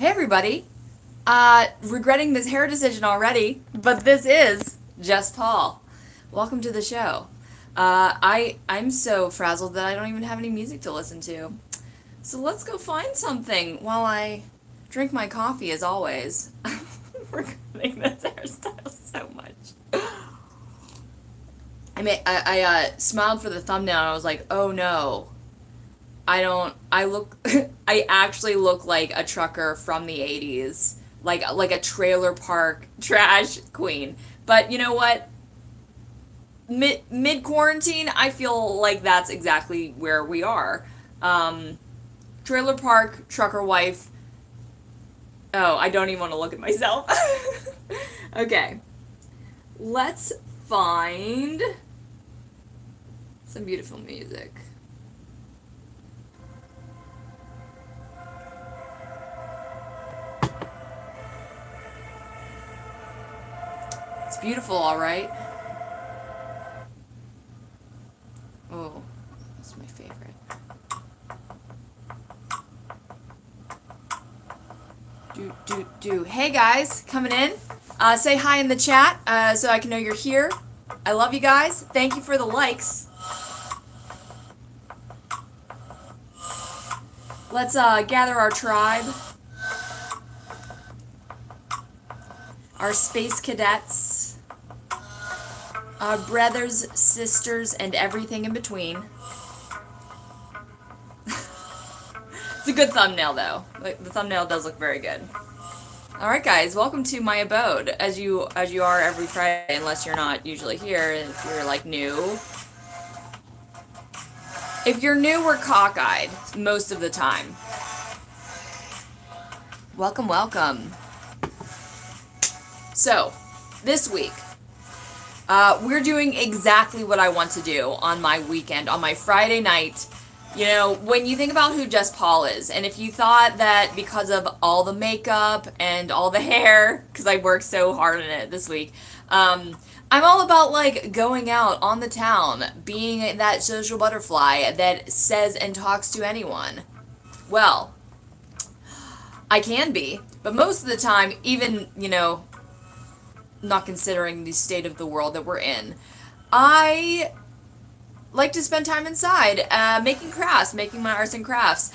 Hey everybody. Regretting this hair decision already, but this is Jess Paul. Welcome to the show. I'm so frazzled that I don't even have any music to listen to. So let's go find something while I drink my coffee as always. Regretting this hairstyle so much. I smiled for the thumbnail and I was like, oh no. I actually look like a trucker from the 80s, like a trailer park trash queen. But you know what? Mid quarantine, I feel like that's exactly where we are. Um, Trailer park trucker wife. Oh, I don't even want to look at myself. Okay, let's find some beautiful music. It's beautiful, all right. Oh, that's my favorite. Do. Hey guys, coming in. Say hi in the chat so I can know you're here. I love you guys. Thank you for the likes. Let's gather our tribe. Our space cadets. Our brothers, sisters, and everything in between. It's a good thumbnail though. Like, the thumbnail does look very good. Alright guys, welcome to my abode, as you are every Friday, unless you're not usually here, if you're like new. If you're new, we're cockeyed most of the time. Welcome, welcome. So, this week, we're doing exactly what I want to do on my weekend, on my Friday night. You know, when you think about who Jess Paul is, and if you thought that because of all the makeup and all the hair, because I worked so hard on it this week, I'm all about like going out on the town, being that social butterfly that says and talks to anyone. Well, I can be, but most of the time, even, you know, not considering the state of the world that we're in, I like to spend time inside, making crafts, making my arts and crafts.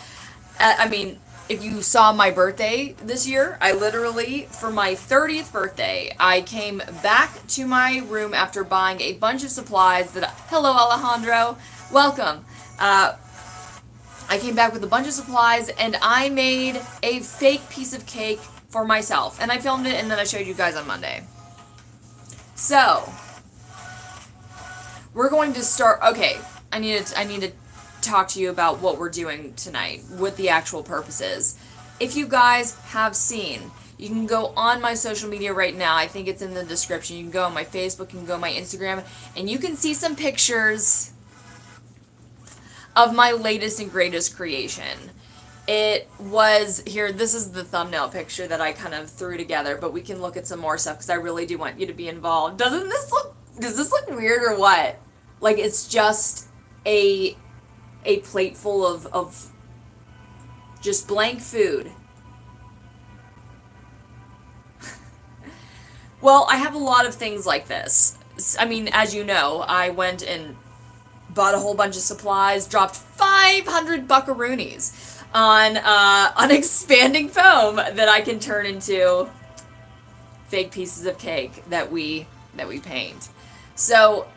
I mean, if you saw my birthday this year, I literally, for my 30th birthday, I came back to my room after buying a bunch of supplies hello Alejandro, welcome. I came back with a bunch of supplies and I made a fake piece of cake for myself. And I filmed it and then I showed you guys on Monday. So, we're going to start. Okay, I need to talk to you about what we're doing tonight, what the actual purpose is. If you guys have seen, you can go on my social media right now. I think it's in the description. You can go on my Facebook, you can go on my Instagram, and you can see some pictures of my latest and greatest creation. It was here. This is the thumbnail picture that I kind of threw together, but we can look at some more stuff because I really do want you to be involved. Does this look weird or what? Like it's just a plate full of just blank food. Well, I have a lot of things like this. I mean, as you know, I went and bought a whole bunch of supplies, dropped 500 buckaroonies on expanding foam that I can turn into fake pieces of cake that we paint. So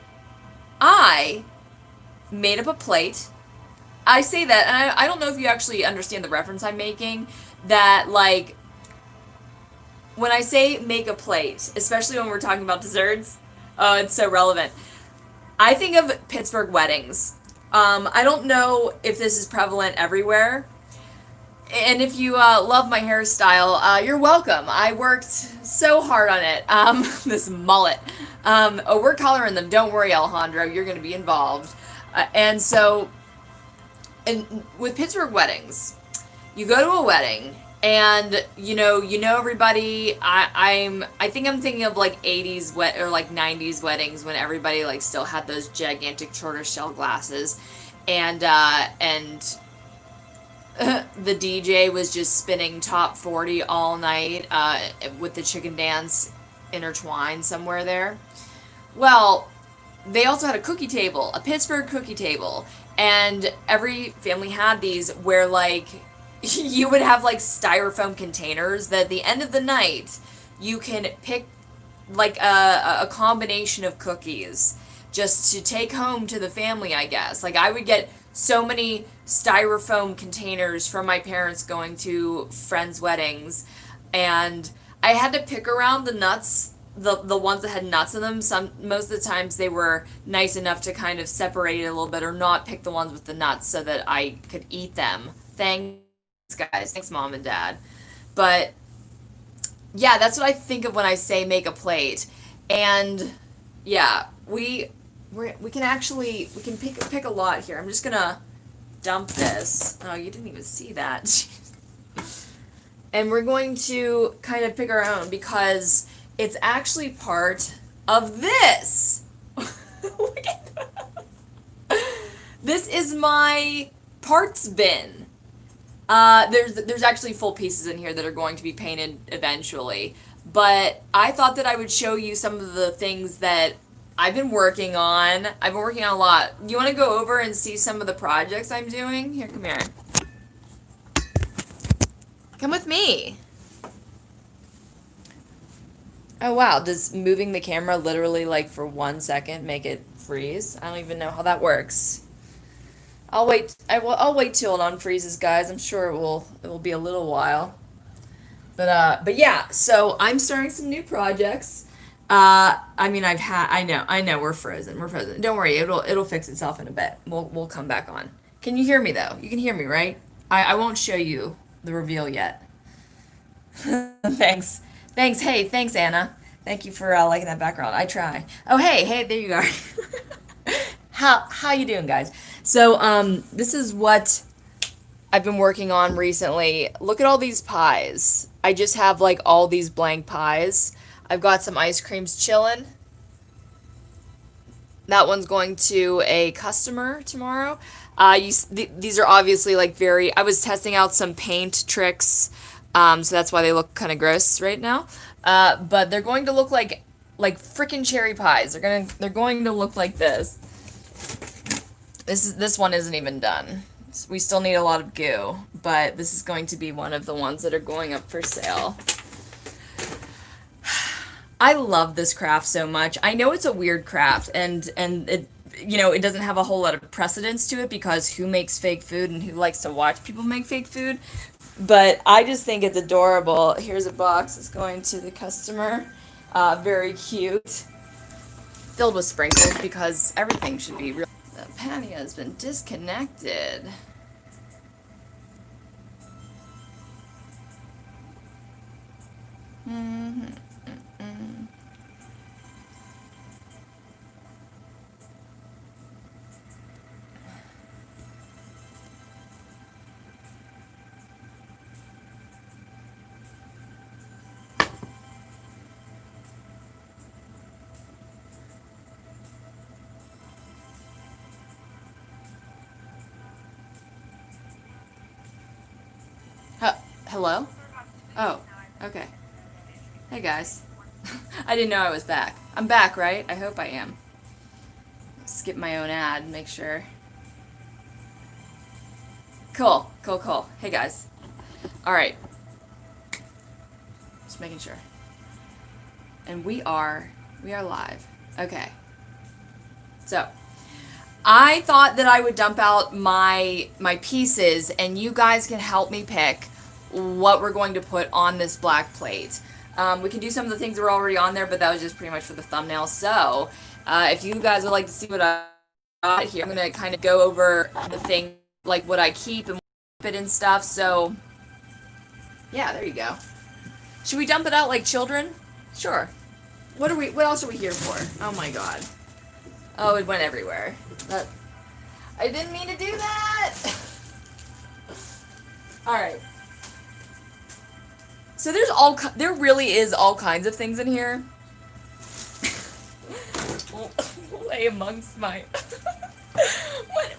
I made up a plate. I say that, and I don't know if you actually understand the reference I'm making, that, like, when I say make a plate, especially when we're talking about desserts, oh, it's so relevant. I think of Pittsburgh weddings. I don't know if this is prevalent everywhere, and if you love my hairstyle, you're welcome. I worked so hard on it. This mullet. Oh, we're coloring them. Don't worry, Alejandro. You're going to be involved. And so, with Pittsburgh weddings, you go to a wedding, and you know everybody. I think I'm thinking of like 80s or like 90s weddings when everybody like still had those gigantic tortoise shell glasses, and the DJ was just spinning top 40 all night with the chicken dance intertwined somewhere there. Well, they also had a cookie table, a Pittsburgh cookie table, and every family had these where like you would have like styrofoam containers that at the end of the night you can pick like a combination of cookies just to take home to the family, I guess. Like I would get so many styrofoam containers from my parents going to friends' weddings, and I had to pick around the nuts, the ones that had nuts in them. Some most of the times they were nice enough to kind of separate it a little bit or not pick the ones with the nuts so that I could eat them. Thanks guys. Thanks mom and dad. But yeah, that's what I think of when I say make a plate. And yeah, we can actually we can pick a lot here. I'm just gonna dump this. Oh, you didn't even see that. And we're going to kind of pick our own because it's actually part of this. Look at that. This is my parts bin. There's actually full pieces in here that are going to be painted eventually, but I thought that I would show you some of the things that I've been working on. I've been working on a lot. You want to go over and see some of the projects I'm doing? Here, come here. Come with me. Oh wow, does moving the camera literally like for 1 second make it freeze? I don't even know how that works. I'll wait. I'll wait till it unfreezes, guys. I'm sure it will be a little while. But yeah. So I'm starting some new projects. I mean, I know we're frozen. Don't worry, it'll fix itself in a bit. We'll come back on. Can you hear me though? You can hear me, right? I won't show you the reveal yet. Thanks, thanks. Hey, thanks Anna. Thank you for liking that background. I try. Oh hey, there you are. How you doing, guys? So this is what I've been working on recently. Look at all these pies. I just have like all these blank pies. I've got some ice creams chilling. That one's going to a customer tomorrow. These are obviously like very. I was testing out some paint tricks, so that's why they look kind of gross right now. But they're going to look like freaking cherry pies. They're going to look like this. This one isn't even done. We still need a lot of goo, but this is going to be one of the ones that are going up for sale. I love this craft so much. I know it's a weird craft, and it it doesn't have a whole lot of precedence to it because who makes fake food and who likes to watch people make fake food? But I just think it's adorable. Here's a box. It's going to the customer. Very cute. Filled with sprinkles because everything should be real. The patio has been disconnected. Mm-hmm. Hello? Oh, okay. Hey guys. I didn't know I was back. I'm back, right? I hope I am. Skip my own ad and make sure. Cool, cool, cool. Hey guys. Alright. Just making sure. And we are live. Okay. So, I thought that I would dump out my pieces and you guys can help me pick what we're going to put on this black plate. We can do some of the things that were already on there, but that was just pretty much for the thumbnail. So, if you guys would like to see what I got here, I'm going to kind of go over the thing, like what I keep and keep it and stuff. So, yeah, there you go. Should we dump it out like children? Sure. What else are we here for? Oh my god. Oh, it went everywhere. I didn't mean to do that! Alright. So there really is all kinds of things in here. Lay amongst my...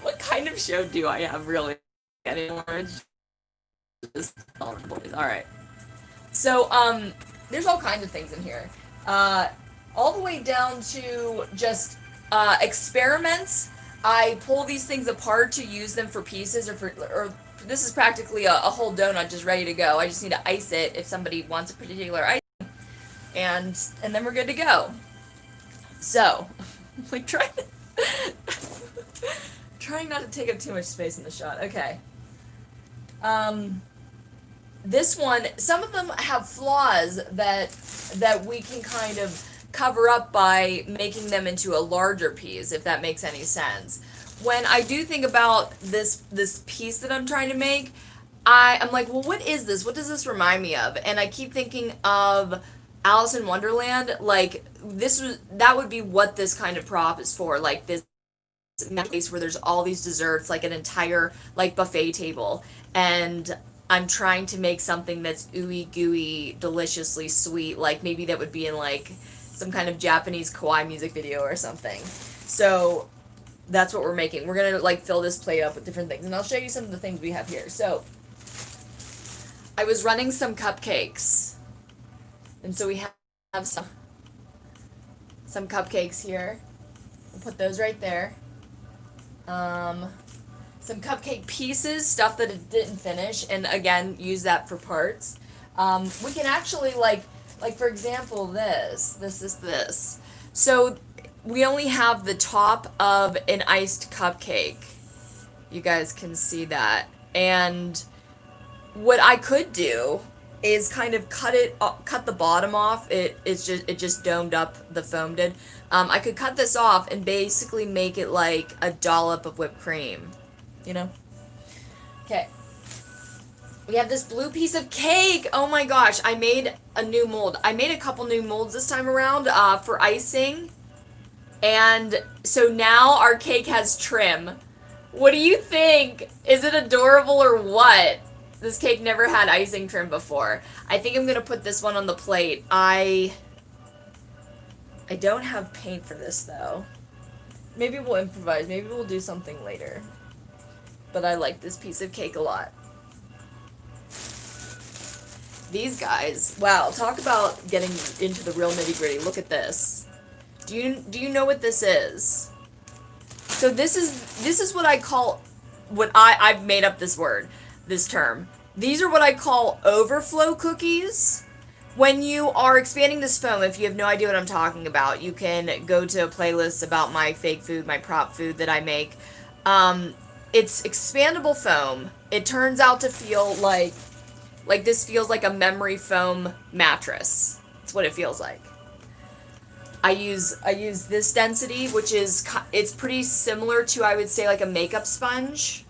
what kind of show do I have, really, anymore? Alright. So, there's all kinds of things in here. All the way down to just experiments. I pull these things apart to use them for pieces, or this is practically a whole donut just ready to go. I just need to ice it if somebody wants a particular ice, and then we're good to go. So, like trying not to take up too much space in the shot. Okay. This one, some of them have flaws that we can kind of cover up by making them into a larger piece, if that makes any sense. When I do think about this piece that I'm trying to make, I'm like, well, what is this? What does this remind me of? And I keep thinking of Alice in Wonderland. Like, that would be what this kind of prop is for. Like, this place where there's all these desserts, like an entire like buffet table, and I'm trying to make something that's ooey gooey, deliciously sweet. Like maybe that would be in like some kind of Japanese kawaii music video or something. So that's what we're making. We're gonna like fill this plate up with different things, and I'll show you some of the things we have here. So I was running some cupcakes, and so we have some cupcakes here. We'll put those right there. Some cupcake pieces, stuff that it didn't finish, and again, use that for parts. We can actually, like for example, this. So, we only have the top of an iced cupcake. You guys can see that. And what I could do is kind of cut the bottom off. It just domed up, the foam did. I could cut this off and basically make it like a dollop of whipped cream, you know? Okay. We have this blue piece of cake. Oh my gosh, I made a new mold. I made a couple new molds this time around for icing. And so now our cake has trim. What do you think? Is it adorable or what? This cake never had icing trim before. I think I'm gonna put this one on the plate. I don't have paint for this though. Maybe we'll improvise. Maybe we'll do something later. But I like this piece of cake a lot. These guys, wow, talk about getting into the real nitty-gritty. Look at this. Do you know what this is? So this is what I call, I've made up this word. This term. These are what I call overflow cookies. When you are expanding this foam, if you have no idea what I'm talking about, you can go to a playlist about my fake food, my prop food that I make. It's expandable foam. It turns out to feel like this feels like a memory foam mattress. That's what it feels like. I use this density, which is, it's pretty similar to, I would say, like a makeup sponge,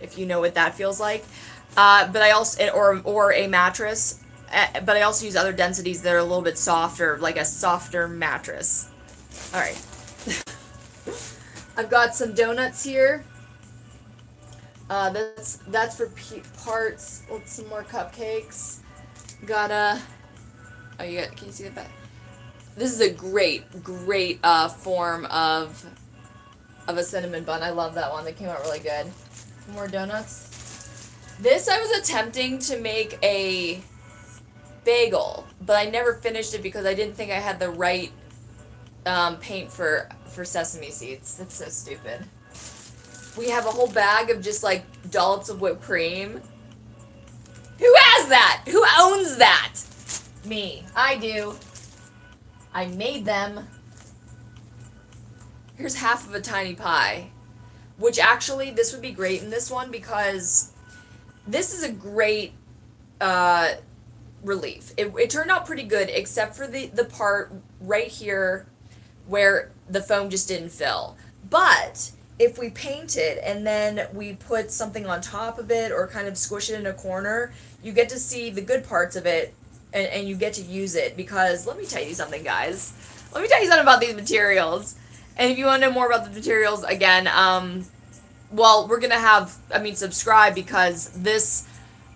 if you know what that feels like. But I also, or a mattress, but I also use other densities that are a little bit softer, like a softer mattress. Alright. I've got some donuts here. That's for parts. Let's some more cupcakes. Got a, can you see the back? This is a great form of a cinnamon bun. I love that one. That came out really good. More donuts. This I was attempting to make a bagel, but I never finished it because I didn't think I had the right paint for sesame seeds. That's so stupid. We have a whole bag of just like dollops of whipped cream. Who has that? Who owns that? Me. I do. I made them. Here's half of a tiny pie. Which actually, this would be great in this one because this is a great relief. It turned out pretty good except for the part right here where the foam just didn't fill. But if we paint it and then we put something on top of it or kind of squish it in a corner, you get to see the good parts of it and you get to use it because, let me tell you something, guys. Let me tell you something about these materials. And if you want to know more about the materials, again, well, we're going to have, subscribe because this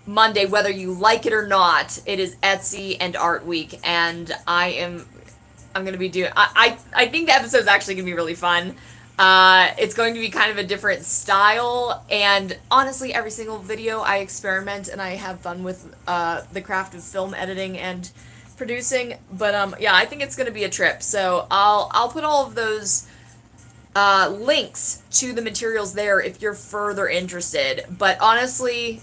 Monday, whether you like it or not, it is Etsy and Art Week, and I'm going to be doing, I think the episode's actually going to be really fun. It's going to be kind of a different style, and honestly, every single video I experiment and I have fun with the craft of film editing and producing. But yeah, I think it's going to be a trip. So I'll put all of those links to the materials there if you're further interested. But honestly,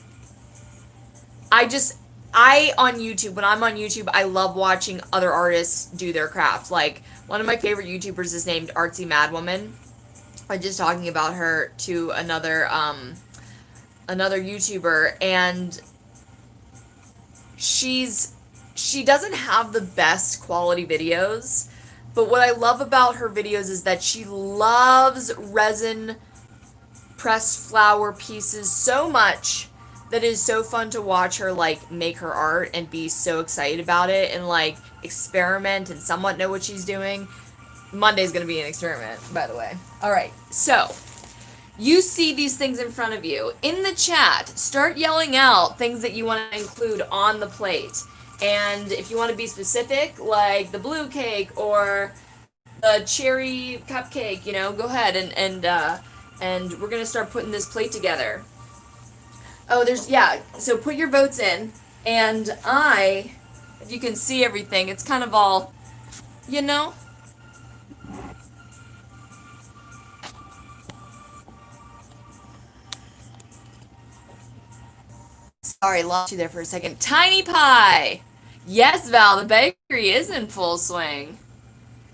on YouTube, when I'm on YouTube, I love watching other artists do their craft. Like, one of my favorite YouTubers is named Artsy Madwoman. I was just talking about her to another YouTuber, and she doesn't have the best quality videos, but what I love about her videos is that she loves resin pressed flower pieces so much that it is so fun to watch her like make her art and be so excited about it and like experiment and somewhat know what she's doing. Monday's gonna be an experiment, by the way. Alright, so you see these things in front of you. In the chat, start yelling out things that you want to include on the plate. And if you want to be specific, like the blue cake or the cherry cupcake, you know, go ahead and we're gonna start putting this plate together. Oh, so put your votes in, and if you can see everything, it's kind of all, you know. Sorry, lost you there for a second. Tiny Pie! Yes, Val, the bakery is in full swing.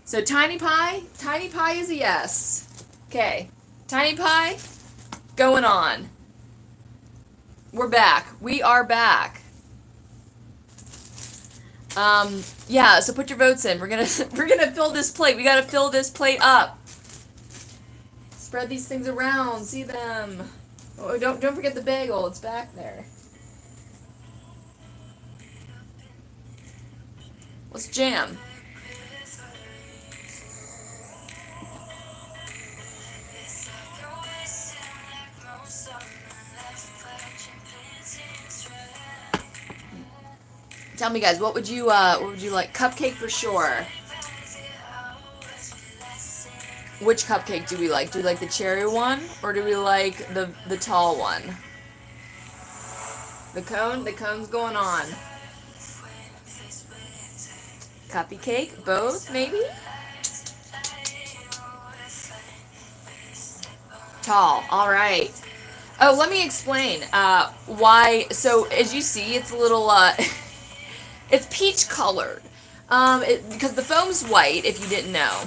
So Tiny Pie is a yes. Okay, Tiny Pie, going on. We're back. We are back. Yeah, so put your votes in. We're gonna fill this plate. We gotta fill this plate up. Spread these things around. See them. Oh, don't forget the bagel. It's back there. Let's jam. Tell me, guys, what would you like? Cupcake for sure. Which cupcake do we like? Do we like the cherry one, or do we like the tall one? The cone? The cone's going on. Cuppy cake? Both, maybe? Tall. All right. Oh, let me explain why. So, as you see, it's a little, it's peach colored. Because the foam's white, if you didn't know.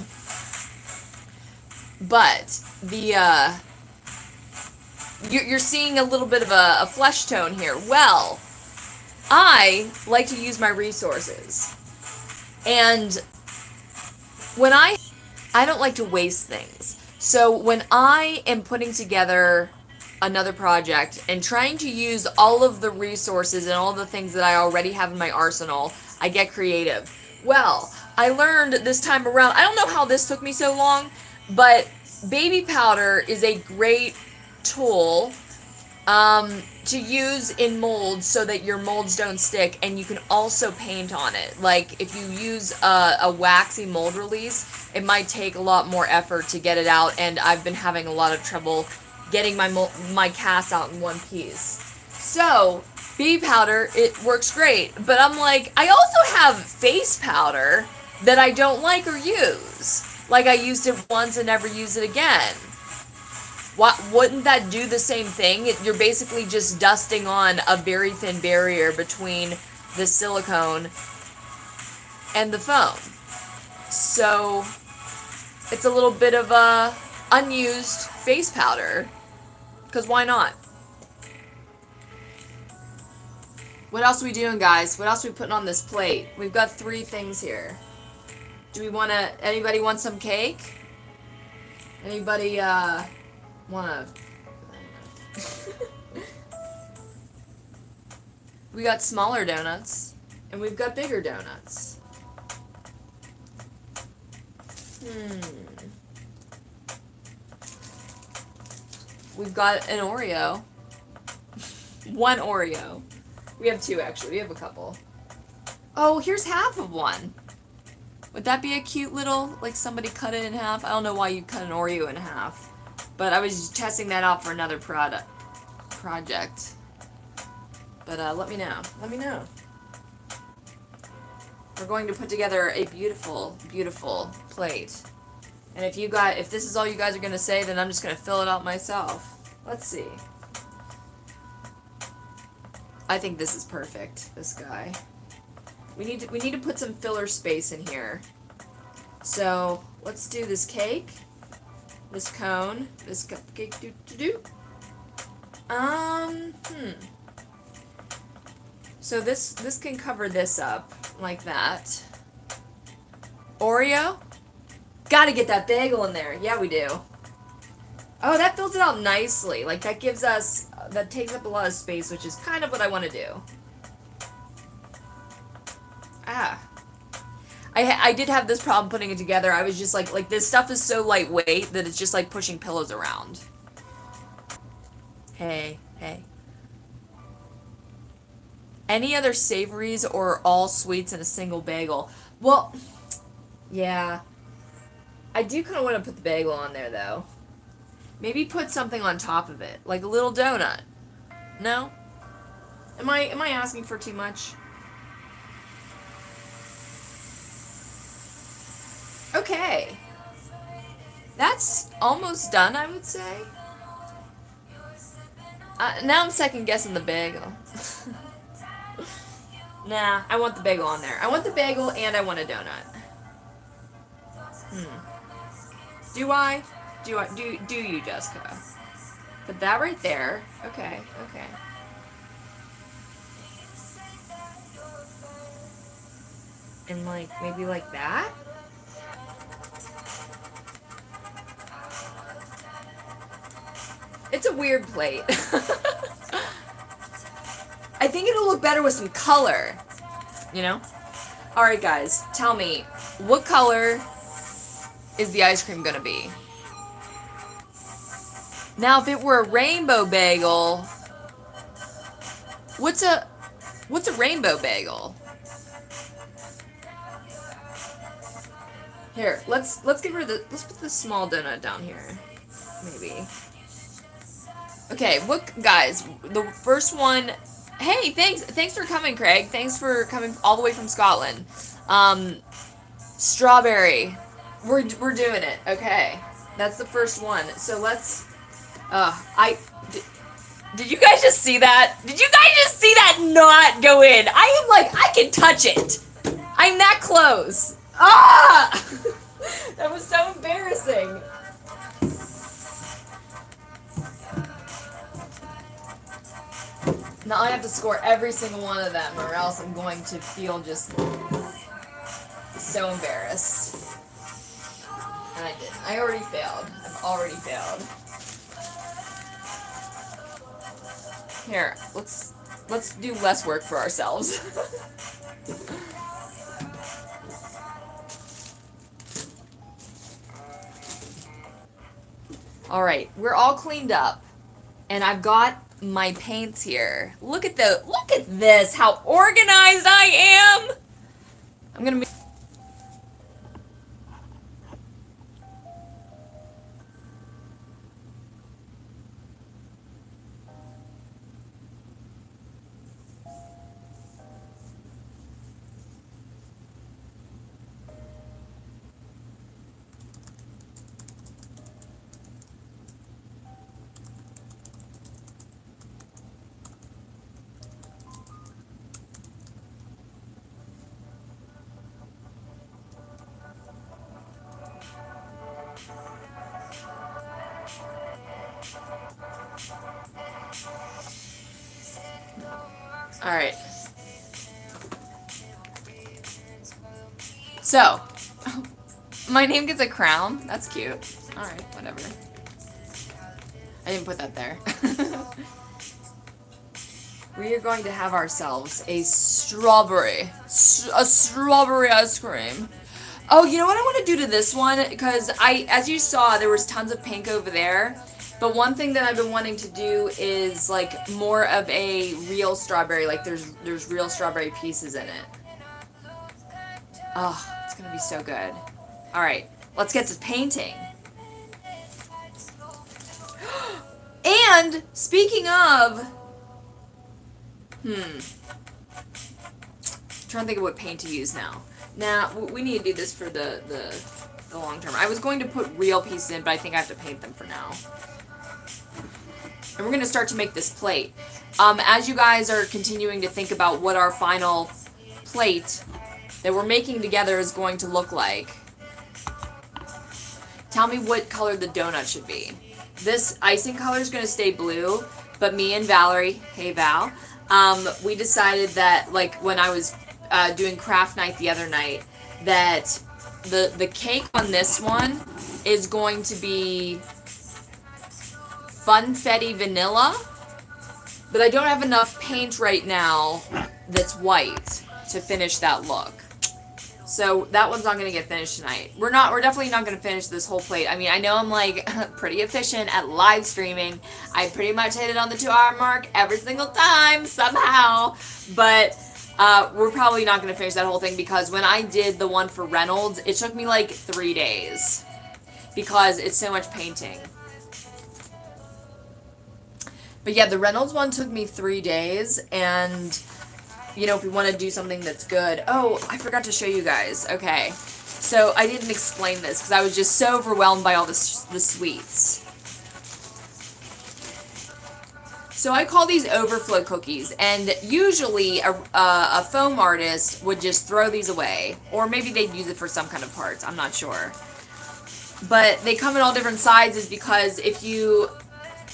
But you're seeing a little bit of a flesh tone here. Well, I like to use my resources. And when I don't like to waste things. So when I am putting together another project and trying to use all of the resources and all the things that I already have in my arsenal, I get creative. Well, I learned this time around, I don't know how this took me so long, but baby powder is a great tool to use in molds so that your molds don't stick, and you can also paint on it. Like, if you use a waxy mold release, it might take a lot more effort to get it out, and I've been having a lot of trouble getting my cast out in one piece. So, baby powder, it works great, but I'm like, I also have face powder that I don't like or use. Like, I used it once and never use it again. Wouldn't that do the same thing? You're basically just dusting on a very thin barrier between the silicone and the foam. So, it's a little bit of a unused face powder. Because why not? What else are we doing, guys? What else are we putting on this plate? We've got 3 things here. Do we want to... Anybody want some cake? Anybody, wanna... We got smaller donuts. And we've got bigger donuts. We've got an Oreo. 1 Oreo. We have 2, actually. We have a couple. Oh, here's half of one. Would that be a cute little, like somebody cut it in half? I don't know why you cut an Oreo in half. But I was testing that out for another project. But let me know. Let me know. We're going to put together a beautiful, beautiful plate. And if this is all you guys are going to say, then I'm just going to fill it out myself. Let's see. I think this is perfect, this guy. We need to put some filler space in here. So, let's do this cake, this cone, this cupcake So this can cover this up like that. Oreo? Gotta get that bagel in there. Yeah, we do. Oh, that fills it out nicely. Like, that gives us, that takes up a lot of space, which is kind of what I want to do. I did have this problem putting it together. I was just like this stuff is so lightweight that it's just like pushing pillows around. Hey. Any other savories or all sweets in a single bagel? Well, yeah. I do kind of want to put the bagel on there, though. Maybe put something on top of it, like a little donut. No? Am I asking for too much? Okay. That's almost done, I would say. Now I'm second guessing the bagel. Nah, I want the bagel on there. I want the bagel and I want a donut. Do I? Do you, Jessica? Put that right there. Okay. And maybe like that? It's a weird plate. I think it'll look better with some color. You know? Alright guys, tell me, what color is the ice cream gonna be? Now if it were a rainbow bagel, what's a rainbow bagel? Here, let's put the small donut down here. Maybe. Okay, guys, the first one. Hey, thanks for coming, Craig. Thanks for coming all the way from Scotland. Strawberry. We're doing it. Okay, that's the first one. So let's. Did you guys just see that? Did you guys just see that not go in? I can touch it. I'm that close. Ah! That was so embarrassing. Now I have to score every single one of them, or else I'm going to feel just so embarrassed. And I didn't. I already failed. I've already failed. Here, let's do less work for ourselves. Alright, we're all cleaned up. And I've got my paints here. Look at this, how organized I am! I'm gonna Alright. So, my name gets a crown. That's cute. Alright, whatever. I didn't put that there. We are going to have ourselves a strawberry ice cream. Oh, you know what I want to do to this one? Because as you saw, there was tons of pink over there. But one thing that I've been wanting to do is like more of a real strawberry. Like there's real strawberry pieces in it. Oh, It's gonna be so good. Alright, let's get to painting. And, speaking of... trying to think of what paint to use now. Now, we need to do this for the long term. I was going to put real pieces in, but I think I have to paint them for now. And we're going to start to make this plate. As you guys are continuing to think about what our final plate that we're making together is going to look like, tell me what color the donut should be. This icing color is going to stay blue, but me and Valerie, hey Val, we decided that, like, when I was doing craft night the other night, that the cake on this one is going to be funfetti vanilla, but I don't have enough paint right now that's white to finish that look. So that one's not going to get finished tonight. We're definitely not going to finish this whole plate. I mean, I know I'm like pretty efficient at live streaming. I pretty much hit it on the 2-hour mark every single time somehow, but we're probably not going to finish that whole thing because when I did the one for Reynolds, it took me like 3 days because it's so much painting. But yeah, the Reynolds one took me 3 days, and you know, if we want to do something that's good. Oh, I forgot to show you guys. Okay, so I didn't explain this because I was just so overwhelmed by all the sweets. So I call these overflow cookies, and usually a foam artist would just throw these away, or maybe they'd use it for some kind of parts, I'm not sure. But they come in all different sizes because if you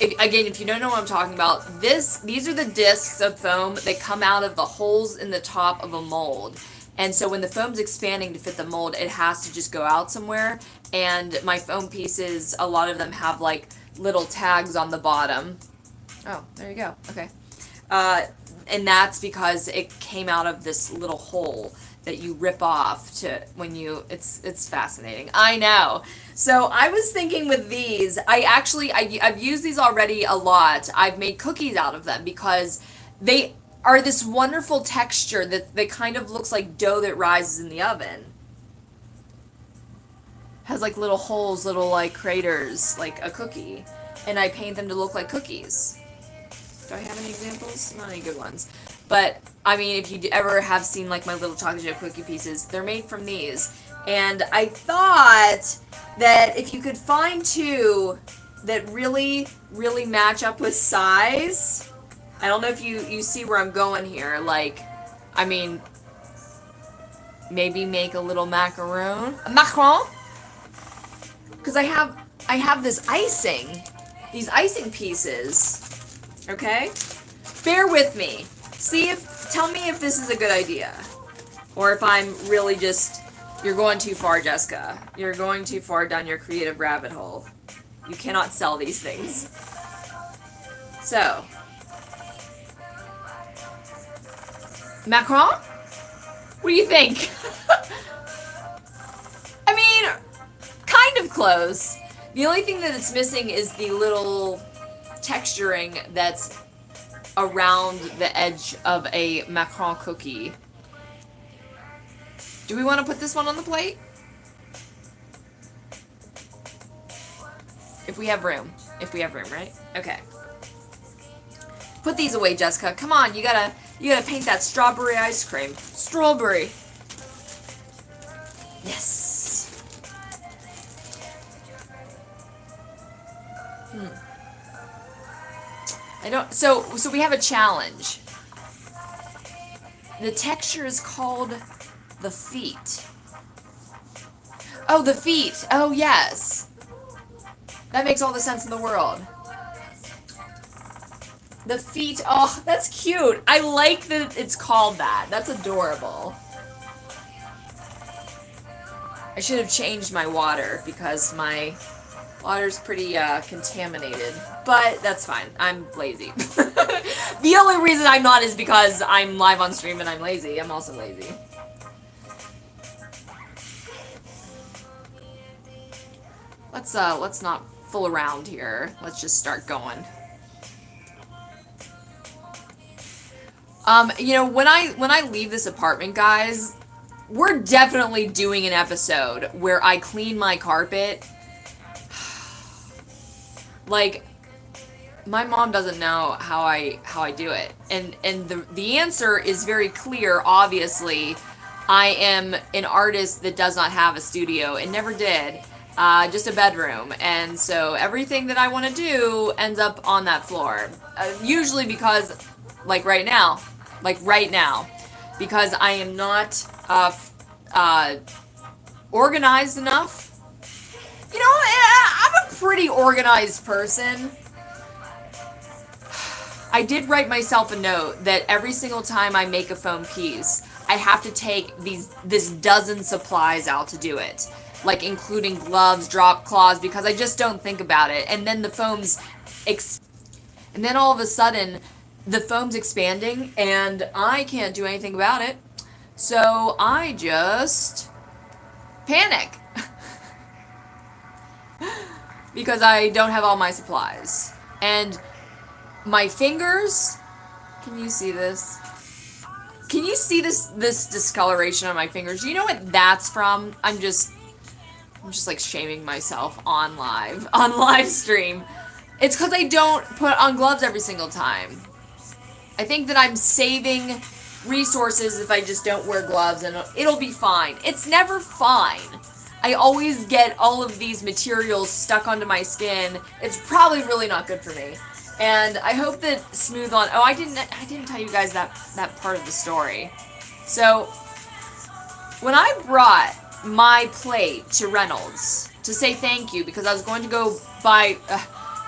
don't know what I'm talking about, these are the discs of foam that come out of the holes in the top of a mold. And so when the foam's expanding to fit the mold, it has to just go out somewhere. And my foam pieces, a lot of them have like little tags on the bottom. Oh, there you go. Okay. And that's because it came out of this little hole that you rip off to when you, it's fascinating. I know. So I was thinking with these, I've used these already a lot. I've made cookies out of them because they are this wonderful texture that kind of looks like dough that rises in the oven. Has like little holes, little like craters, like a cookie. And I paint them to look like cookies. Do I have any examples? Not any good ones. But, I mean, if you ever have seen, like, my little chocolate chip cookie pieces, they're made from these. And I thought that if you could find two that really, really match up with size, I don't know if you see where I'm going here. Like, I mean, maybe make a little macaron. A macaron? Because I have this icing. These icing pieces. Okay? Bear with me. Tell me if this is a good idea. Or if I'm really just, you're going too far, Jessica. You're going too far down your creative rabbit hole. You cannot sell these things. So. Macron? What do you think? I mean, kind of close. The only thing that it's missing is the little texturing that's around the edge of a macaron cookie. Do we want to put this one on the plate? If we have room. If we have room, right? Okay. Put these away, Jessica. Come on, you gotta paint that strawberry ice cream. Strawberry. Yes. So we have a challenge. The texture is called the feet. Oh, the feet. Oh, yes. That makes all the sense in the world. The feet. Oh, that's cute. I like that it's called that. That's adorable. I should have changed my water because my water's pretty contaminated, but that's fine. I'm lazy. The only reason I'm not is because I'm live on stream and I'm lazy. I'm also lazy. Let's not fool around here. Let's just start going. You know, when I leave this apartment, guys, we're definitely doing an episode where I clean my carpet. Like, my mom doesn't know how I do it. And the answer is very clear, obviously. I am an artist that does not have a studio and never did. Just a bedroom. And so everything that I want to do ends up on that floor. Usually because, like right now, because I am not organized enough. You know, I'm a pretty organized person. I did write myself a note that every single time I make a foam piece, I have to take this dozen supplies out to do it. Like including gloves, drop cloths, because I just don't think about it. And then the foam's and then all of a sudden the foam's expanding and I can't do anything about it. So I just panic. Because I don't have all my supplies. And my fingers, can you see this? Can you see this discoloration on my fingers? Do you know what that's from? I'm just like shaming myself on live stream. It's because I don't put on gloves every single time. I think that I'm saving resources if I just don't wear gloves, and it'll be fine. It's never fine. I always get all of these materials stuck onto my skin. It's probably really not good for me. And I hope that Smooth On... Oh, I didn't tell you guys that part of the story. So, when I brought my plate to Reynolds to say thank you, because I was going to go buy...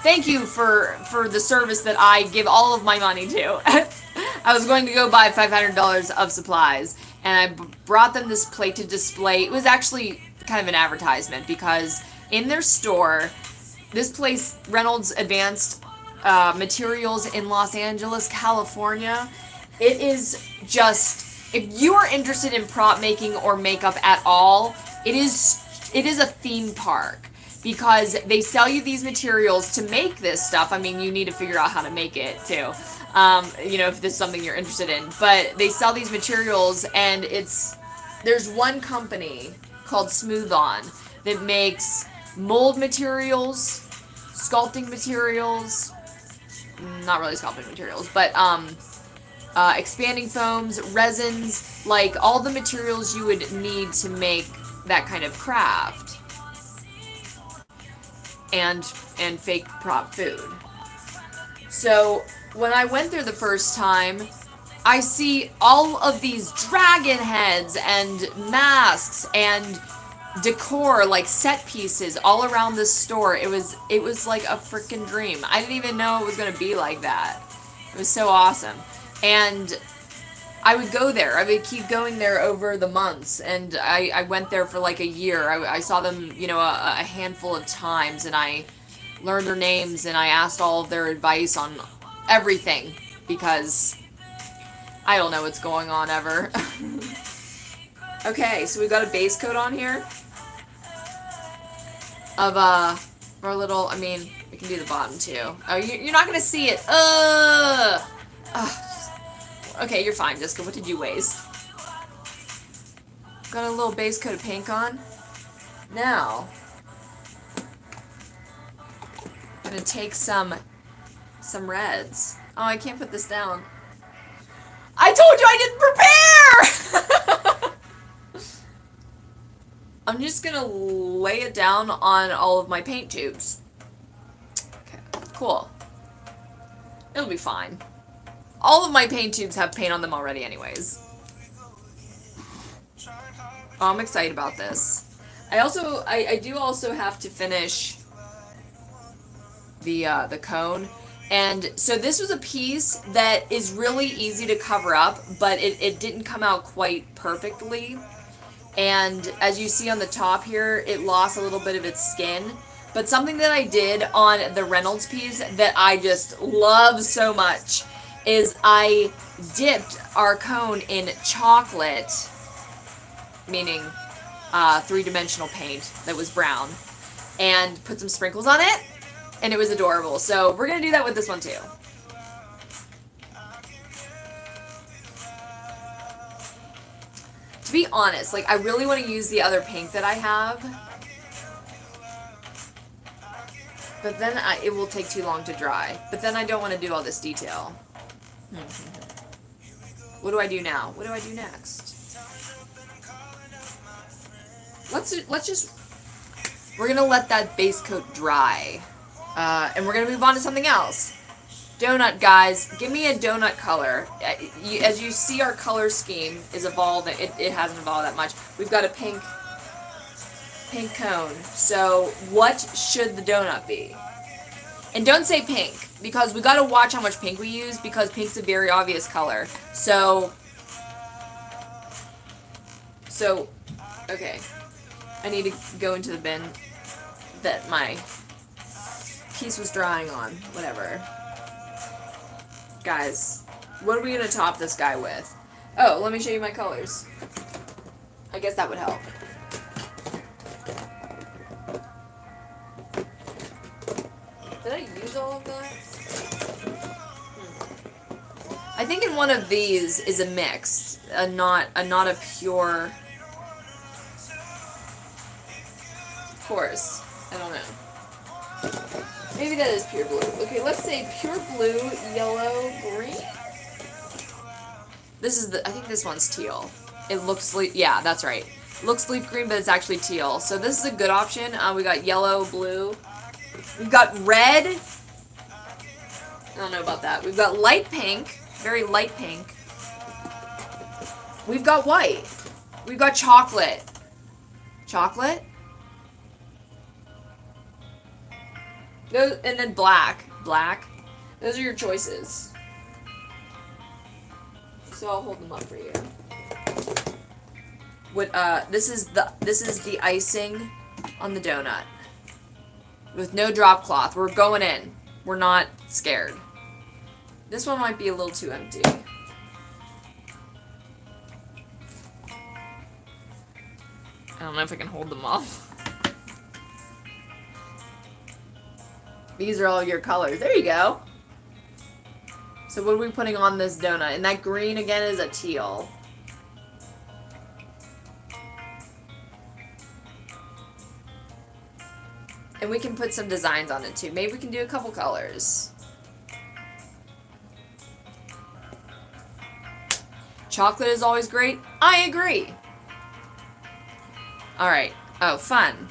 thank you for the service that I give all of my money to. I was going to go buy $500 of supplies, and I brought them this plate to display. It was actually kind of an advertisement, because in their store, this place, Reynolds Advanced Materials in Los Angeles, California, it is just, if you are interested in prop making or makeup at all, it is a theme park, because they sell you these materials to make this stuff. I mean, you need to figure out how to make it too, you know, if this is something you're interested in, but they sell these materials, and there's one company called Smooth On that makes mold materials, sculpting materials, not really sculpting materials, but expanding foams, resins, like all the materials you would need to make that kind of craft, and fake prop food. So when I went there the first time, I see all of these dragon heads and masks and decor, like set pieces, all around this store. It was like a freaking dream. I didn't even know it was going to be like that. It was so awesome. And I would go there. I would keep going there over the months, and I went there for like a year. I saw them, you know, a handful of times, and I learned their names, and I asked all of their advice on everything, because I don't know what's going on ever. Okay, so we got a base coat on here of our little, I mean, we can do the bottom too. Oh, you're not gonna see it. Okay, you're fine, Jessica. What did you waste? Got a little base coat of pink on. Now, I'm gonna take some reds. Oh, I can't put this down. I told you I didn't prepare! I'm just gonna lay it down on all of my paint tubes. Okay, cool. It'll be fine. All of my paint tubes have paint on them already anyways. Oh, I'm excited about this. I do also have to finish the cone. And so this was a piece that is really easy to cover up, but it didn't come out quite perfectly. And as you see on the top here, it lost a little bit of its skin. But something that I did on the Reynolds piece that I just love so much is I dipped our cone in chocolate, meaning three-dimensional paint that was brown, and put some sprinkles on it, and it was adorable. So we're going to do that with this one too. To be honest, like, I really want to use the other pink that I have. But then it will take too long to dry. But then I don't want to do all this detail. What do I do now? What do I do next? Let's just... We're going to let that base coat dry. And we're going to move on to something else. Donut, guys. Give me a donut color. As you see, our color scheme is evolving. It hasn't evolved that much. We've got a pink cone. So what should the donut be? And don't say pink, because we got to watch how much pink we use, because pink's a very obvious color. So, okay. I need to go into the bin that my piece was drying on. Whatever. Guys, what are we going to top this guy with? Oh, let me show you my colors. I guess that would help. Did I use all of that? I think in one of these is a mix, not a pure. Of course, I don't know. Maybe that is pure blue. Okay, let's say pure blue, yellow, green. This is I think this one's teal. It looks like, yeah, that's right. It looks leaf green, but it's actually teal. So this is a good option. We got yellow, blue. We've got red. I don't know about that. We've got light pink. Very light pink. We've got white. We've got chocolate. Chocolate? Those, and then black. Black. Those are your choices. So I'll hold them up for you. What this is the icing on the donut. With no drop cloth. We're going in. We're not scared. This one might be a little too empty. I don't know if I can hold them all. These are all your colors. There you go. So what are we putting on this donut? And that green again is a teal. And we can put some designs on it too. Maybe we can do a couple colors. Chocolate is always great. I agree. Alright. Oh, fun.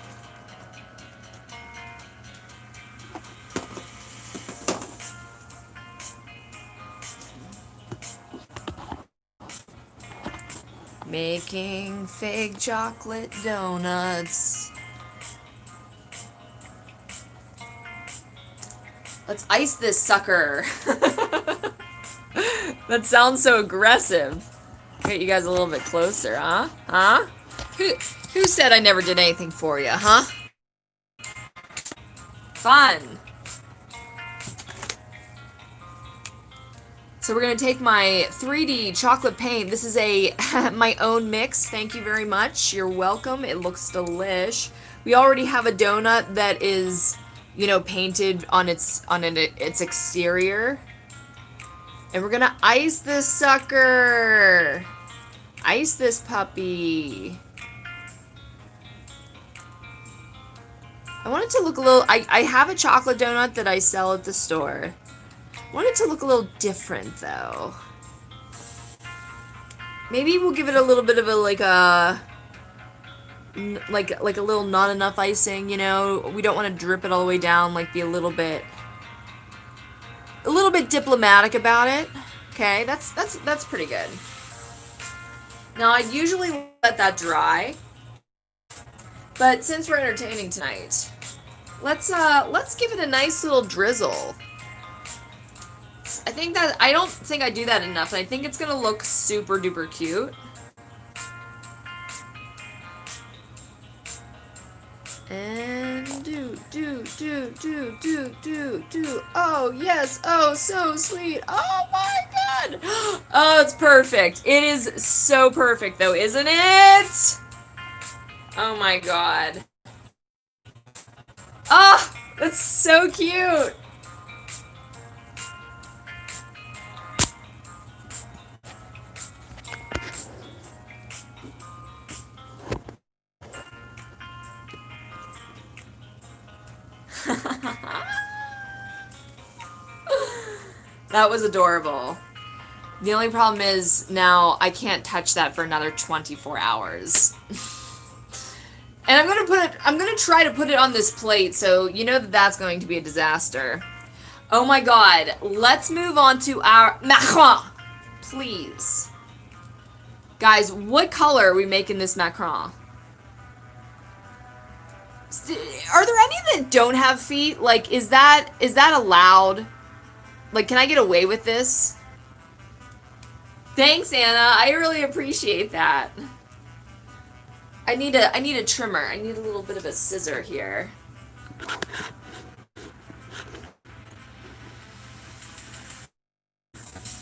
Making fake chocolate donuts. Let's ice this sucker. That sounds so aggressive. Get you guys a little bit closer, huh? Huh? Who said I never did anything for you, huh? Fun. So we're going to take my 3D chocolate paint. This is my own mix. Thank you very much. You're welcome. It looks delish. We already have a donut that is, you know, painted on its exterior. And we're going to ice this sucker. Ice this puppy. I want it to look a little... I have a chocolate donut that I sell at the store. I want it to look a little different, though. Maybe we'll give it a little bit of a, like a little not enough icing, you know? We don't want to drip it all the way down, like be a little bit diplomatic about it. Okay, that's pretty good. Now, I usually let that dry, but since we're entertaining tonight, let's give it a nice little drizzle. I don't think I do that enough, and I think it's gonna look super duper cute. And do. Oh, yes. Oh, so sweet. Oh, my God. Oh, it's perfect. It is so perfect, though, isn't it? Oh, my God. Oh, that's so cute. That was adorable. The only problem is now I can't touch that for another 24 hours. And I'm gonna try to put it on this plate, so you know that that's going to be a disaster. Oh my god, let's move on to our macaron. Please. Guys, what color are we making this macaron? Are there any that don't have feet? Like, is that allowed? Like, can I get away with this? Thanks, Anna. I really appreciate that. I need a trimmer. I need a little bit of a scissor here.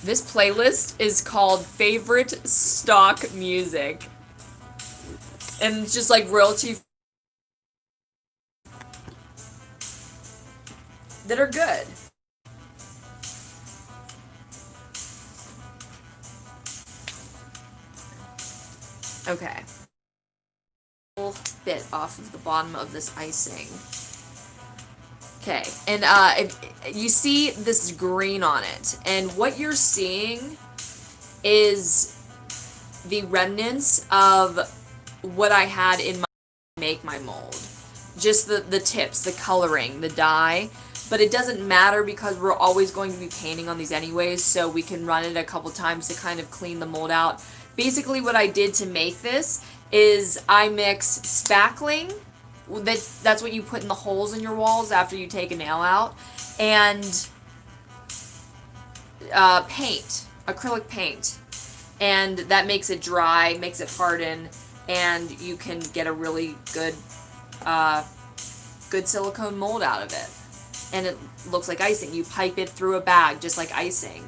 This playlist is called Favorite Stock Music. And it's just like royalty that are good. Okay. A little bit off of the bottom of this icing. Okay, and if you see this green on it, and what you're seeing is the remnants of what I had in my make my mold. Just the tips, the coloring, the dye. But it doesn't matter because we're always going to be painting on these anyways, so we can run it a couple times to kind of clean the mold out. Basically what I did to make this is I mix spackling, that's what you put in the holes in your walls after you take a nail out, and paint, acrylic paint. And that makes it dry, makes it harden, and you can get a really good good silicone mold out of it. And it looks like icing. You pipe it through a bag just like icing.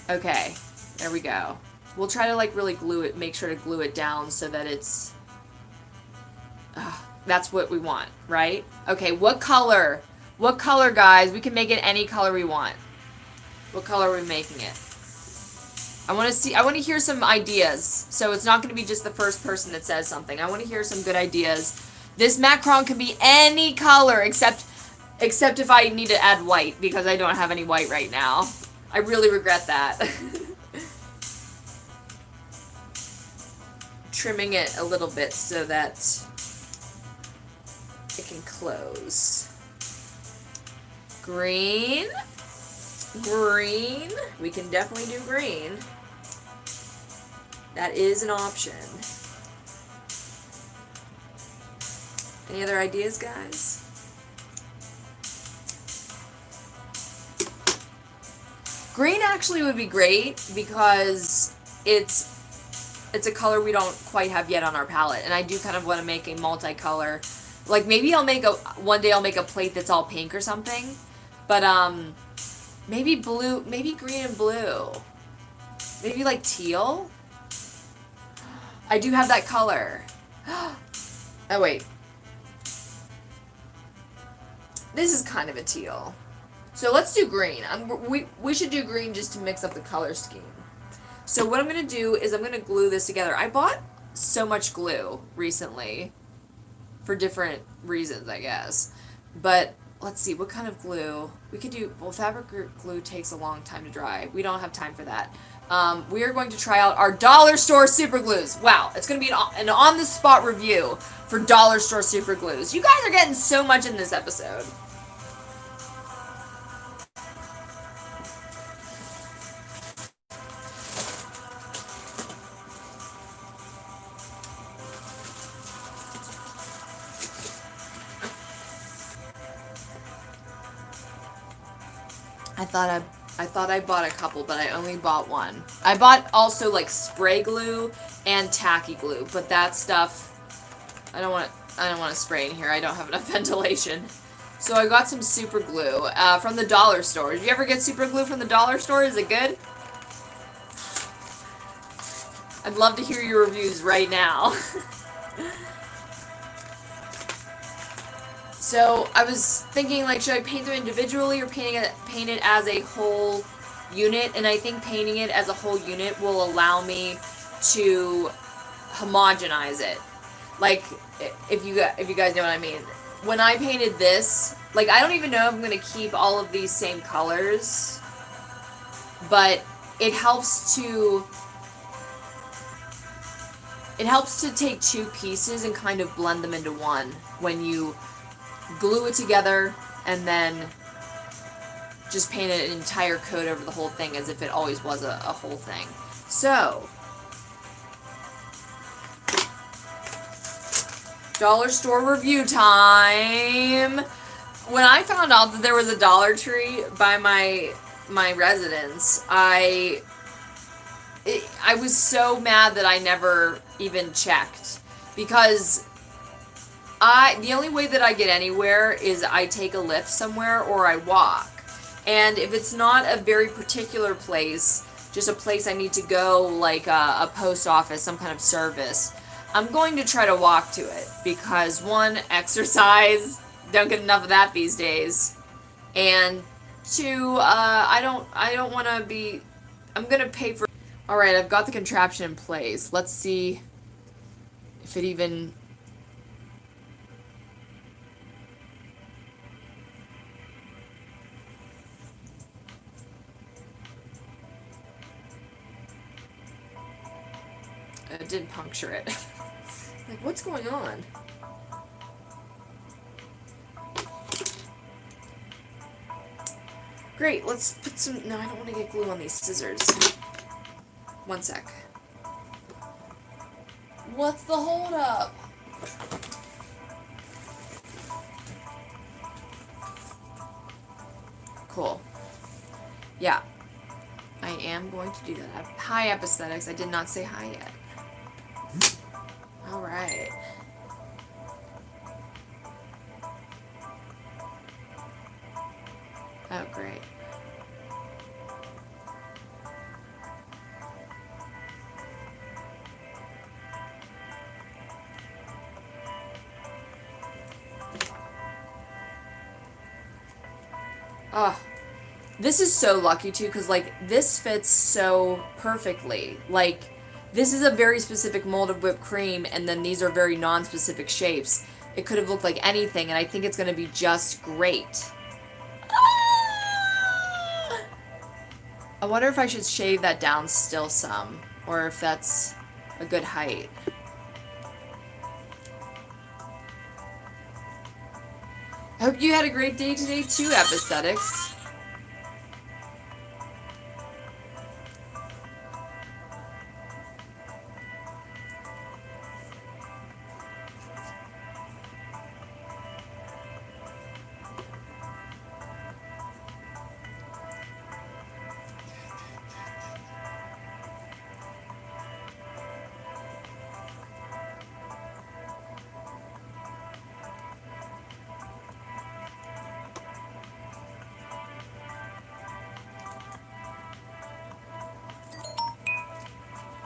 Okay, there we go. We'll try to like really glue it, make sure to glue it down so that it's that's what we want, right? Okay, what color? What color, guys? We can make it any color we want. What color are we making it? I want to hear some ideas. So it's not going to be just the first person that says something. I want to hear some good ideas. This macaron can be any color except if I need to add white because I don't have any white right now. I really regret that. Trimming it a little bit so that it can close. Green. Green. We can definitely do green. That is an option. Any other ideas, guys? Green actually would be great because it's a color we don't quite have yet on our palette, and I do kind of want to make a multicolor. Like maybe one day I'll make a plate that's all pink or something, but maybe blue, maybe green and blue, maybe like teal. I do have that color. Oh wait. This is kind of a teal. So let's do green. We should do green just to mix up the color scheme. So what I'm going to do is I'm going to glue this together. I bought so much glue recently for different reasons, I guess. But let's see, what kind of glue? We could do, well, fabric glue takes a long time to dry. We don't have time for that. We are going to try out our dollar store super glues. Wow, it's going to be an on-the-spot review for dollar store super glues. You guys are getting so much in this episode. I thought I bought a couple, but I only bought one. I bought also like spray glue and tacky glue, but that stuff I don't want to spray in here. I don't have enough ventilation. So I got some super glue from the dollar store. Did you ever get super glue from the dollar store? Is it good? I'd love to hear your reviews right now. So I was thinking, like, should I paint them individually or paint it as a whole unit? And I think painting it as a whole unit will allow me to homogenize it. Like, if you guys know what I mean. when I painted this, like, I don't even know if I'm going to keep all of these same colors, but it helps to take two pieces and kind of blend them into one when you glue it together and then just paint an entire coat over the whole thing as if it always was a whole thing. So, dollar store review time. When I found out that there was a Dollar Tree by my residence, I was so mad that I never even checked, because the only way that I get anywhere is I take a lift somewhere or I walk. And if it's not a very particular place, just a place I need to go, like a post office, some kind of service, I'm going to try to walk to it, because one, exercise, don't get enough of that these days, and two, I don't want to be, I'm going to pay for. All right, I've got the contraption in place. Let's see if it even. It didn't puncture it. Like, what's going on? Great, let's put some. No, I don't want to get glue on these scissors. One sec. What's the holdup? Cool. Yeah. I am going to do that. Hi, Aesthetics. I did not say hi yet. Alright. Oh, great. Oh, this is so lucky too, because like this fits so perfectly. Like, this is a very specific mold of whipped cream, and then these are very non-specific shapes. It could have looked like anything, and I think it's going to be just great. Ah! I wonder if I should shave that down still some, or if that's a good height. I hope you had a great day today too, Aesthetics.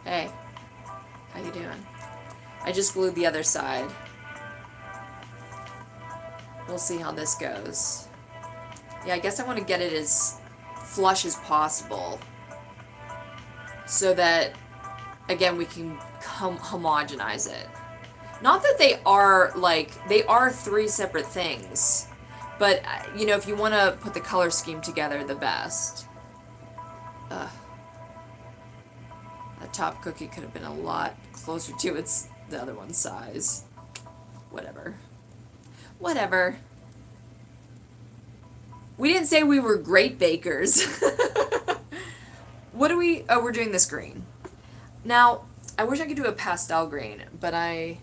Hey, how you doing? I just glued the other side. We'll see how this goes. Yeah, I guess I want to get it as flush as possible, so that, again, we can homogenize it. Not that they are, like, they are three separate things, but, you know, if you want to put the color scheme together, the best. Ugh. That top cookie could have been a lot closer to the other one's size. Whatever. Whatever. We didn't say we were great bakers. What do we... Oh, we're doing this green. Now, I wish I could do a pastel green, but I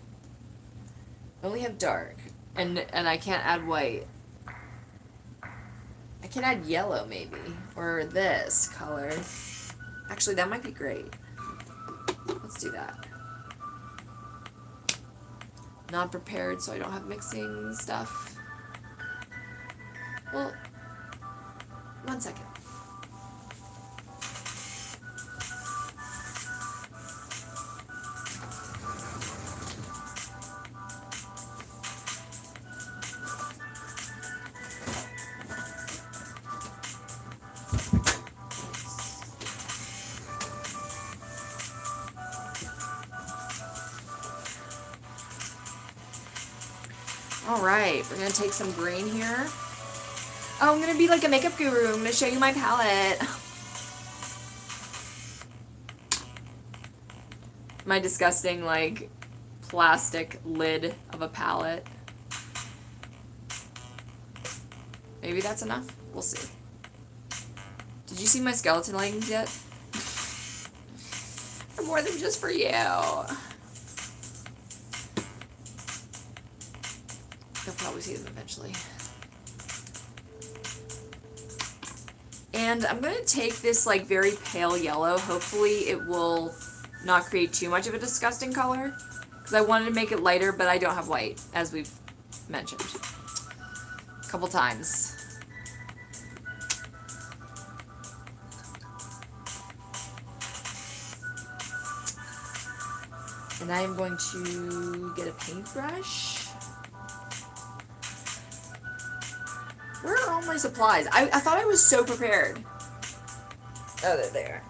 only have dark. And I can't add white. I can add yellow, maybe. Or this color. Actually, that might be great. Let's do that. Not prepared, so I don't have mixing stuff. Well, 1 second. Alright, we're gonna take some green here. Oh, I'm gonna be like a makeup guru. I'm gonna show you my palette. My disgusting, like, plastic lid of a palette. Maybe that's enough? We'll see. Did you see my skeleton leggings yet? They're more than just for you. You'll probably see them eventually. And I'm going to take this, like, very pale yellow. Hopefully it will not create too much of a disgusting color. Because I wanted to make it lighter, but I don't have white, as we've mentioned a couple times. And I am going to get a paintbrush. Where are all my supplies? I thought I was so prepared. Oh, they're there.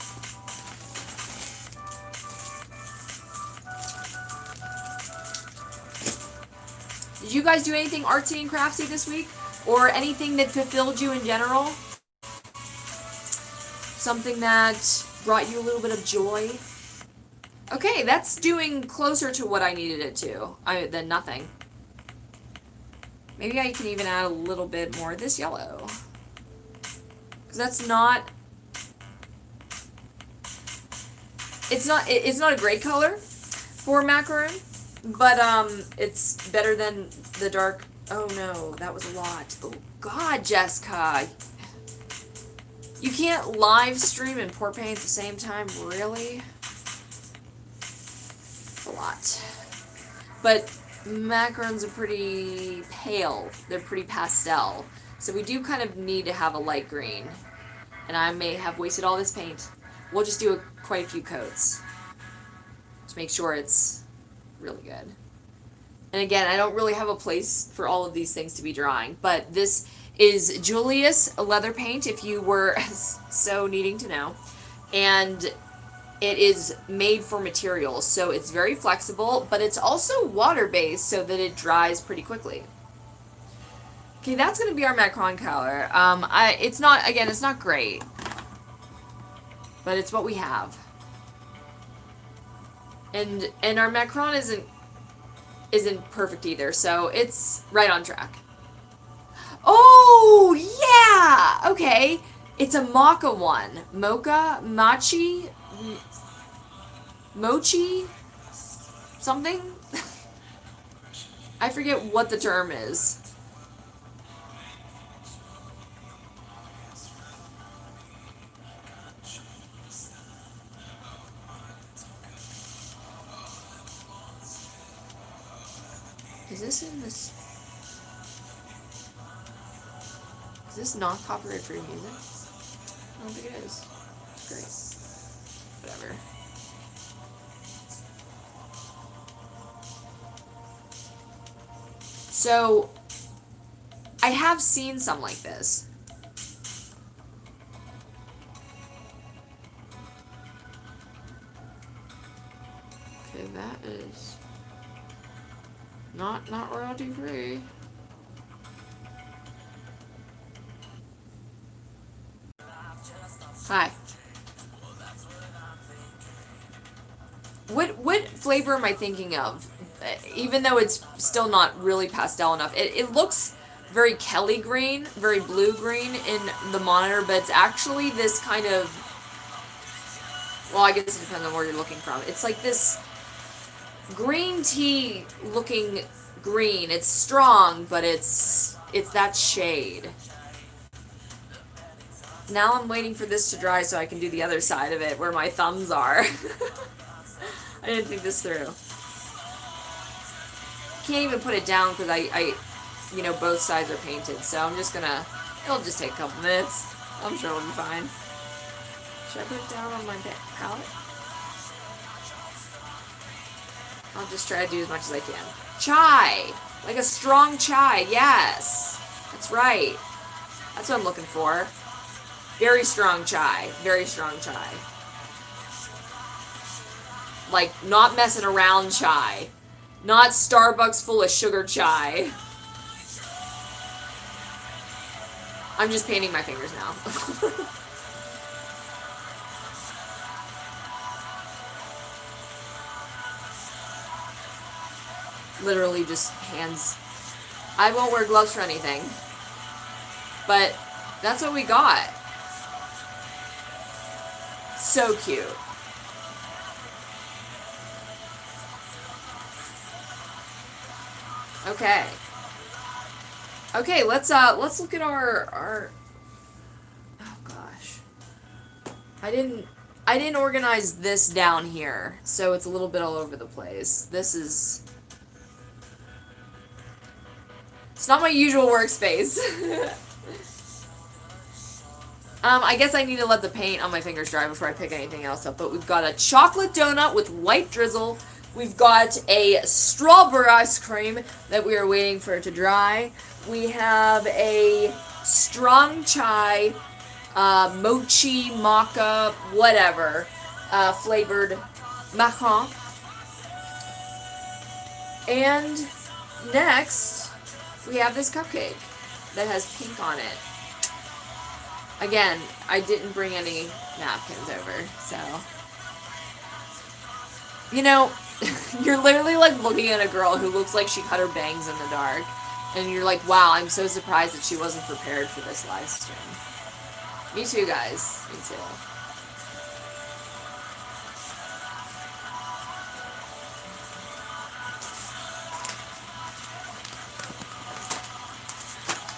Did you guys do anything artsy and craftsy this week? Or anything that fulfilled you in general? Something that brought you a little bit of joy? Okay, that's doing closer to what I needed it to than nothing. Maybe I can even add a little bit more of this yellow. Because that's not... It's not a great color for macaroon, but it's better than the dark... Oh no, that was a lot. Oh god, Jessica. You can't live stream and pour paint at the same time, really? A lot. But macaroons are pretty pale. They're pretty pastel. So we do kind of need to have a light green. And I may have wasted all this paint. We'll just do quite a few coats to make sure it's really good. And again, I don't really have a place for all of these things to be drying, but this is Julius leather paint, if you were so needing to know. And it is made for materials, so it's very flexible, but it's also water-based so that it dries pretty quickly. Okay, that's going to be our macaron color. It's not great, but it's what we have. And our macaron isn't perfect either, so it's right on track. Oh, yeah! Okay, it's a maca one. Mocha? Machi? Mochi? Something? I forget what the term is. Is this in this? Is this not copyright free music? I don't think it is. Great. Whatever. So, I have seen some like this. Okay, that is not royalty free. Hi. What flavor am I thinking of? Even though it's still not really pastel enough. It looks very Kelly green, very blue green in the monitor, but it's actually this kind of... Well, I guess it depends on where you're looking from. It's like this green tea looking green. It's strong, but it's that shade. Now I'm waiting for this to dry so I can do the other side of it where my thumbs are. I didn't think this through. Can't even put it down because I both sides are painted. So I'm just gonna, it'll just take a couple minutes. I'm sure it'll be fine. Should I put it down on my palette? I'll just try to do as much as I can. Chai! Like a strong chai, yes! That's right. That's what I'm looking for. Very strong chai. Very strong chai. Like, not messing around chai. Not Starbucks full of sugar chai. I'm just painting my fingers now. Literally just hands. I won't wear gloves for anything. But that's what we got. So cute. Okay. Okay, let's look at our oh gosh. I didn't organize this down here, so it's a little bit all over the place. It's not my usual workspace. I guess I need to let the paint on my fingers dry before I pick anything else up, but we've got a chocolate donut with white drizzle. We've got a strawberry ice cream that we are waiting for it to dry. We have a strong chai, mochi, maca, whatever, flavored macaron. And next, we have this cupcake that has pink on it. Again, I didn't bring any napkins over, so. You know, you're literally like looking at a girl who looks like she cut her bangs in the dark, and you're like, wow, I'm so surprised that she wasn't prepared for this live stream. Me too, guys. Me too.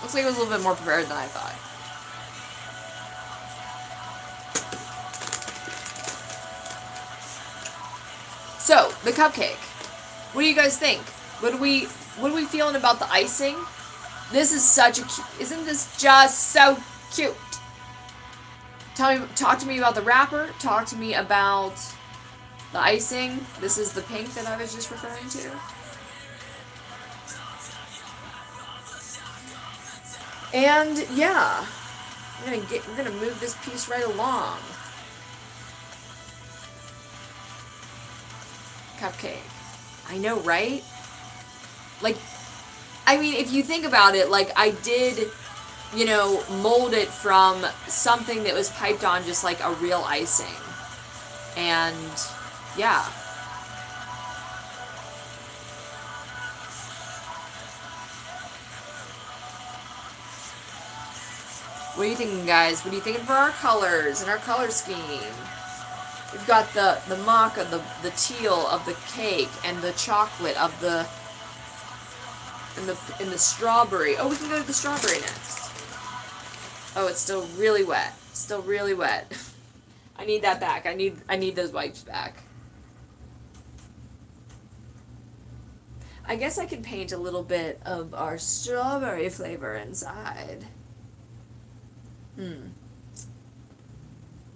Looks like it was a little bit more prepared than I thought. So, the cupcake. What do you guys think? What are we feeling about the icing? This is such a cute, isn't this just so cute? Talk to me about the wrapper. Talk to me about the icing. This is the pink that I was just referring to. And yeah, we're gonna move this piece right along. Cupcake. I know, right? Like, I mean, if you think about it, like, I did, mold it from something that was piped on just like a real icing. And, yeah. What are you thinking, guys? What are you thinking for our colors and our color scheme? We've got the maca, the teal of the cake, and the chocolate of the and the strawberry. Oh, we can go to the strawberry next. Oh, it's still really wet. Still really wet. I need that back. I need those wipes back. I guess I can paint a little bit of our strawberry flavor inside. Wait,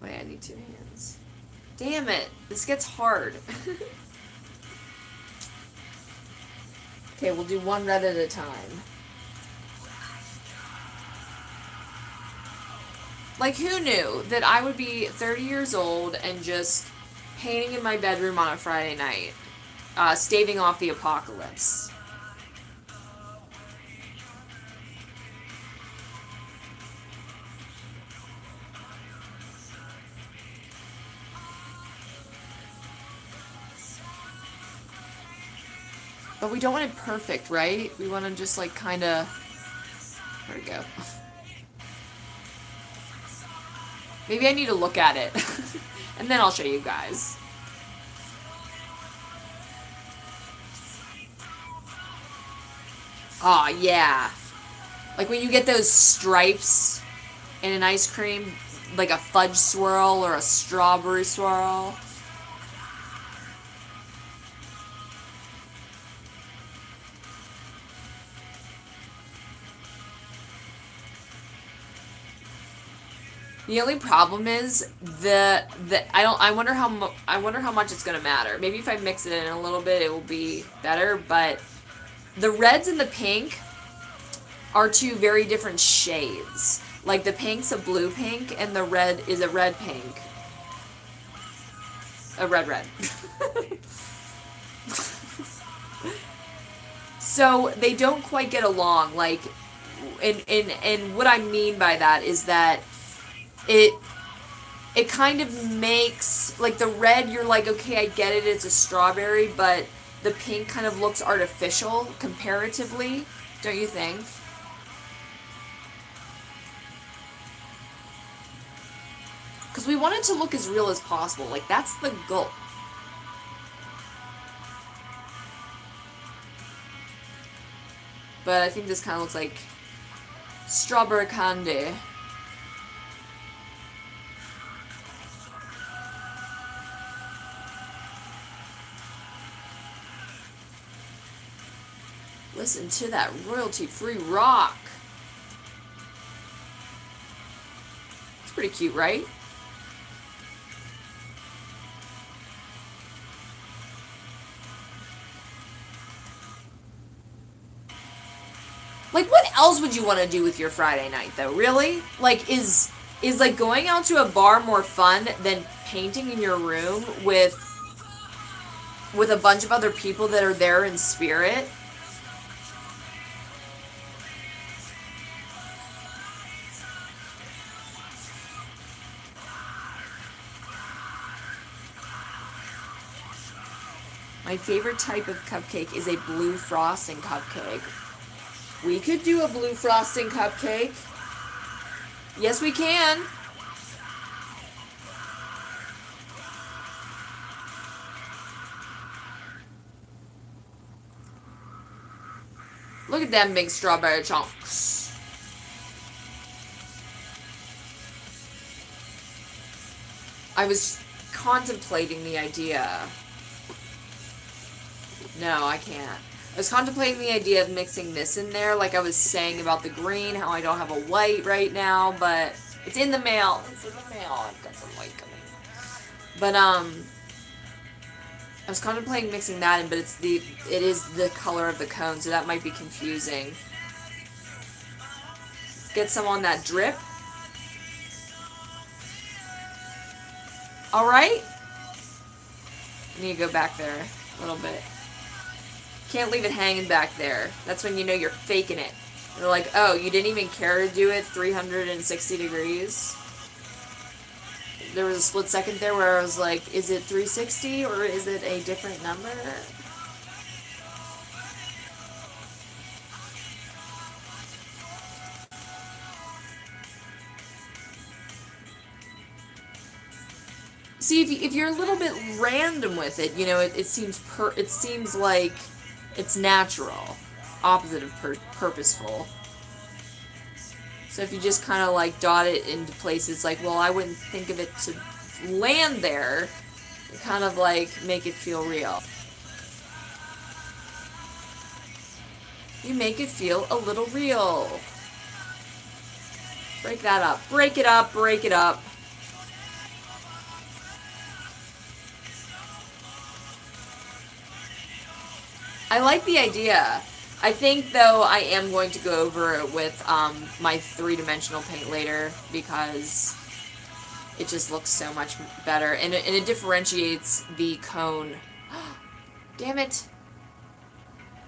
I need 2 hands. Damn it. This gets hard. Okay, we'll do one red at a time. Like, who knew that I would be 30 years old and just painting in my bedroom on a Friday night, staving off the apocalypse? But we don't want it perfect, right? We want to just, like, kind of... There we go. Maybe I need to look at it. And then I'll show you guys. Aw, yeah. Like, when you get those stripes in an ice cream, like a fudge swirl or a strawberry swirl. The only problem is I wonder how much it's gonna matter. Maybe if I mix it in a little bit, it will be better. But the reds and the pink are 2 very different shades. Like, the pink's a blue pink, and the red is a red pink. A red. So they don't quite get along. Like, and what I mean by that is that it kind of makes, like, the red, you're like, okay, I get it, it's a strawberry, but the pink kind of looks artificial comparatively, don't you think? Because we want it to look as real as possible. Like, that's the goal. But I think this kind of looks like strawberry candy. Listen to that royalty-free rock. It's pretty cute, right? Like, what else would you want to do with your Friday night, though? Really? Like, is like going out to a bar more fun than painting in your room with a bunch of other people that are there in spirit? My favorite type of cupcake is a blue frosting cupcake. We could do a blue frosting cupcake. Yes, we can. Look at them big strawberry chunks. I was contemplating the idea. No, I can't. I was contemplating the idea of mixing this in there, like I was saying about the green, how I don't have a white right now, but it's in the mail. It's in the mail. I've got some white coming. But I was contemplating mixing that in, but it is the color of the cone, so that might be confusing. Get some on that drip. All right. I need to go back there a little bit. Can't leave it hanging back there. That's when you know you're faking it. They're like, oh, you didn't even care to do it 360 degrees? There was a split second there where I was like, is it 360 or is it a different number? See, if you're a little bit random with it, you know, it seems like it's natural, opposite of purposeful. So if you just kind of like dot it into places like, well, I wouldn't think of it to land there, and kind of like make it feel real. You make it feel a little real. Break that up. Break it up. Break it up. I like the idea. I think, though, I am going to go over it with my three-dimensional paint later because it just looks so much better. And it differentiates the cone. Damn it.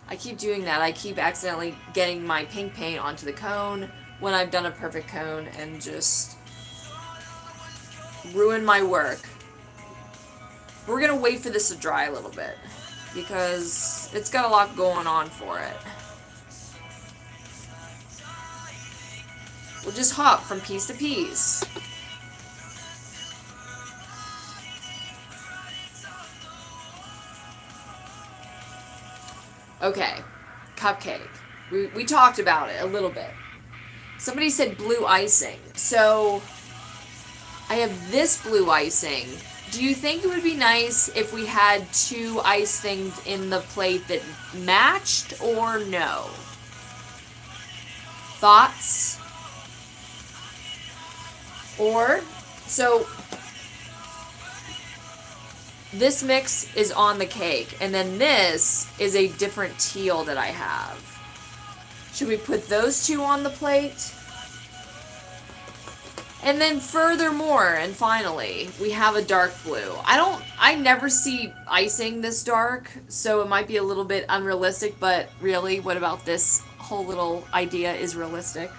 I keep doing that. I keep accidentally getting my pink paint onto the cone when I've done a perfect cone and just ruin my work. We're going to wait for this to dry a little bit, because it's got a lot going on for it. We'll just hop from piece to piece. Okay, cupcake. We talked about it a little bit. Somebody said blue icing. So, I have this blue icing. Do you think it would be nice if we had two ice things in the plate that matched, or no? Thoughts? Or, so, this mix is on the cake, and then this is a different teal that I have. Should we put those two on the plate? And then furthermore, and finally, we have a dark blue. I never see icing this dark, so it might be a little bit unrealistic, but really, what about this whole little idea is realistic?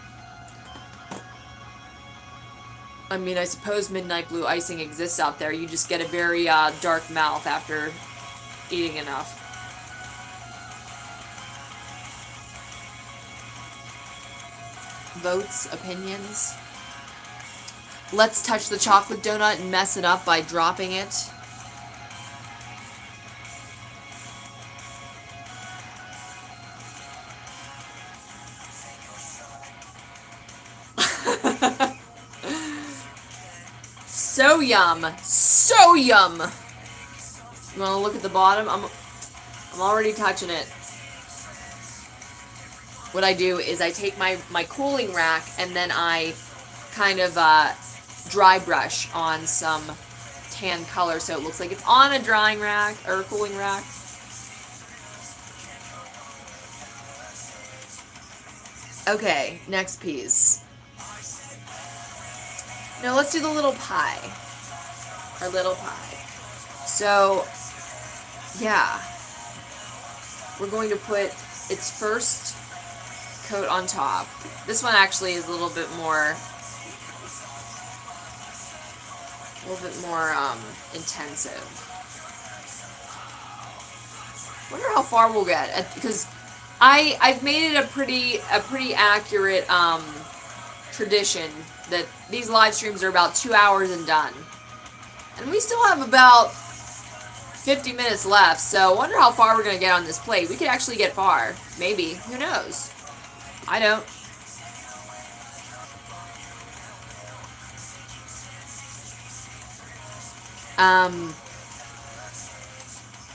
I mean, I suppose midnight blue icing exists out there. You just get a very dark mouth after eating enough. Votes, opinions. Let's touch the chocolate donut and mess it up by dropping it. So yum. So yum. You want to look at the bottom? I'm already touching it. What I do is I take my cooling rack and then I kind of dry brush on some tan color so it looks like it's on a drying rack or a cooling rack. Okay, next piece. Now let's do the little pie. Our little pie. So, yeah. We're going to put its first coat on top. This one actually is a little bit more intensive. Wonder how far we'll get, because I've made it a pretty accurate tradition that these live streams are about 2 hours and done, and we still have about 50 minutes left. So I wonder how far we're gonna get on this plate. We could actually get far, maybe. Who knows? I don't.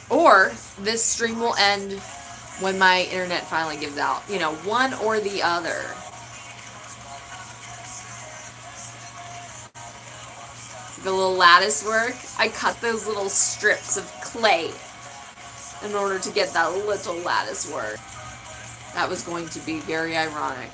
Or this stream will end when my internet finally gives out. You know, one or the other. The little lattice work. I cut those little strips of clay in order to get that little lattice work. That was going to be very ironic.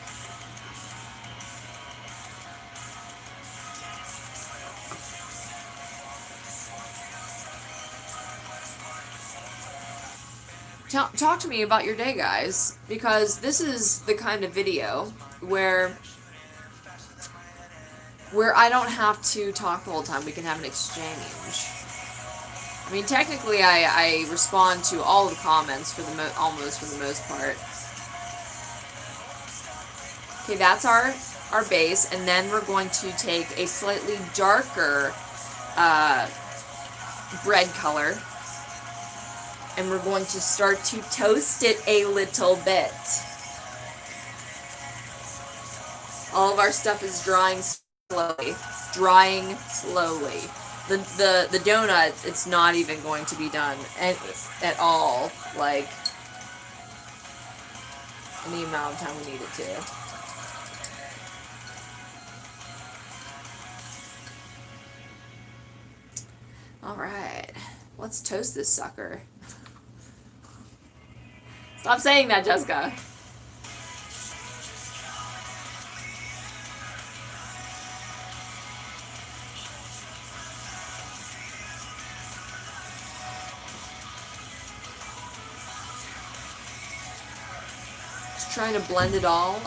Talk to me about your day, guys, because this is the kind of video where I don't have to talk the whole time. We can have an exchange. I mean, technically, I respond to all the comments for almost for the most part. Okay, that's our base, and then we're going to take a slightly darker bread color, and we're going to start to toast it a little bit. All of our stuff is drying slowly. Drying slowly. The donut, it's not even going to be done at all, like, any amount of time we need it to. Alright, let's toast this sucker. Stop saying that, Jessica. Just trying to blend it all.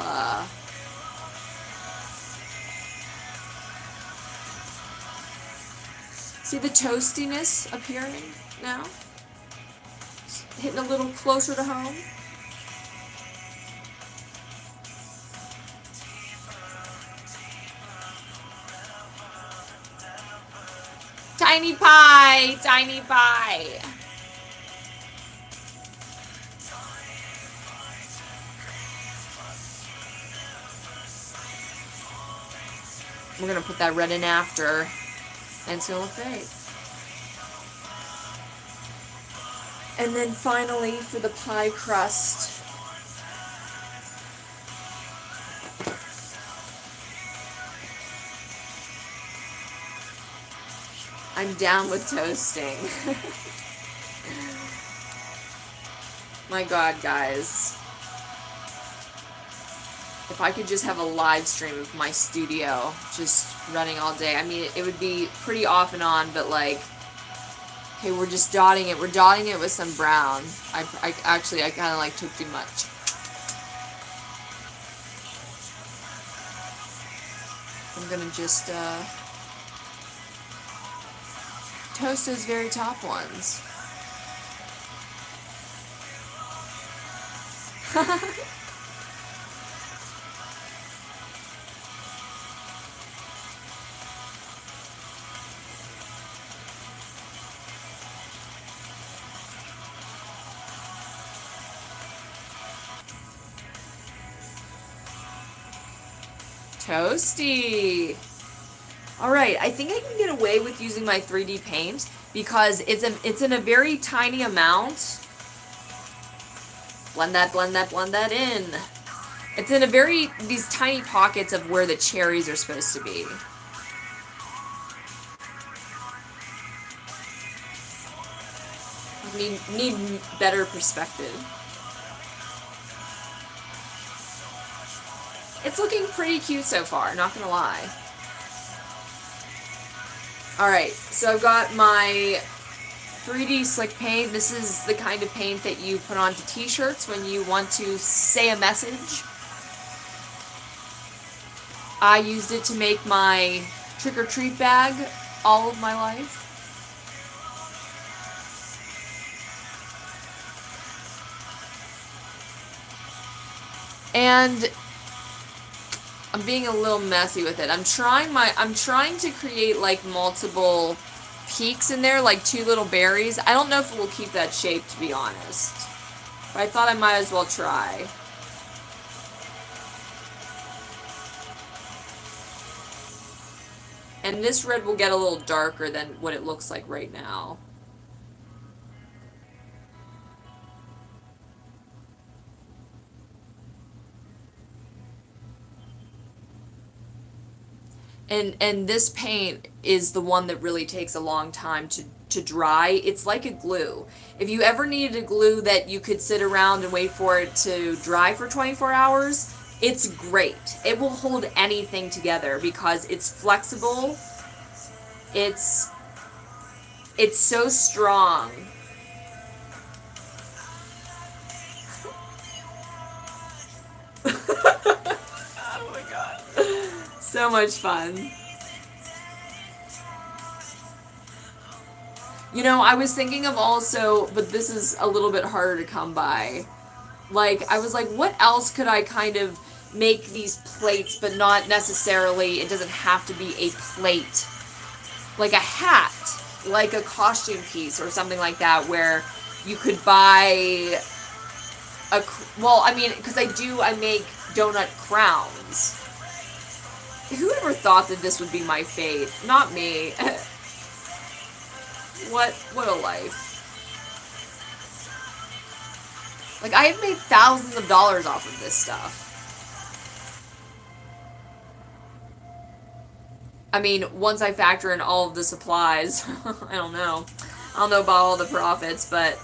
See the toastiness appearing now? Hitting a little closer to home. Tiny pie! Tiny pie! We're gonna put that red in after, and it's gonna look great. And then finally, for the pie crust, I'm down with toasting. My God, guys. If I could just have a live stream of my studio just running all day. I mean, it would be pretty off and on, but like, okay, we're just dotting it. We're dotting it with some brown. I actually, I kind of like took too much. I'm gonna just toast those very top ones. Toasty. Alright, I think I can get away with using my 3D paint because it's in a very tiny amount. Blend that, blend that, blend that in. It's in these tiny pockets of where the cherries are supposed to be. Need better perspective. It's looking pretty cute so far, not gonna lie. Alright, so I've got my 3D slick paint. This is the kind of paint that you put onto t-shirts when you want to say a message. I used it to make my trick-or-treat bag all of my life. And I'm being a little messy with it. I'm trying to create like multiple peaks in there, like 2 little berries. I don't know if it will keep that shape, to be honest. But I thought I might as well try. And this red will get a little darker than what it looks like right now. And this paint is the one that really takes a long time to dry. It's like a glue. If you ever needed a glue that you could sit around and wait for it to dry for 24 hours, it's great. It will hold anything together because it's flexible. It's so strong. Oh my god. So much fun. You know, I was thinking of also, but this is a little bit harder to come by. Like, I was like, what else could I kind of make these plates, but not necessarily, it doesn't have to be a plate. Like a hat, like a costume piece or something like that, where you could buy well, I mean, because I make donut crowns. Whoever thought that this would be my fate? Not me. What a life. Like, I have made thousands of dollars off of this stuff. I mean, once I factor in all of the supplies, I don't know. I don't know about all the profits, but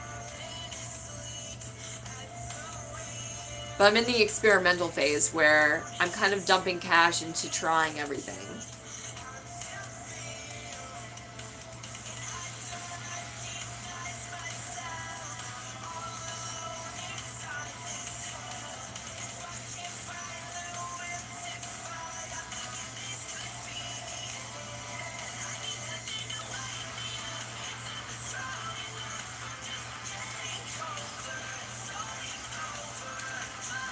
I'm in the experimental phase where I'm kind of dumping cash into trying everything.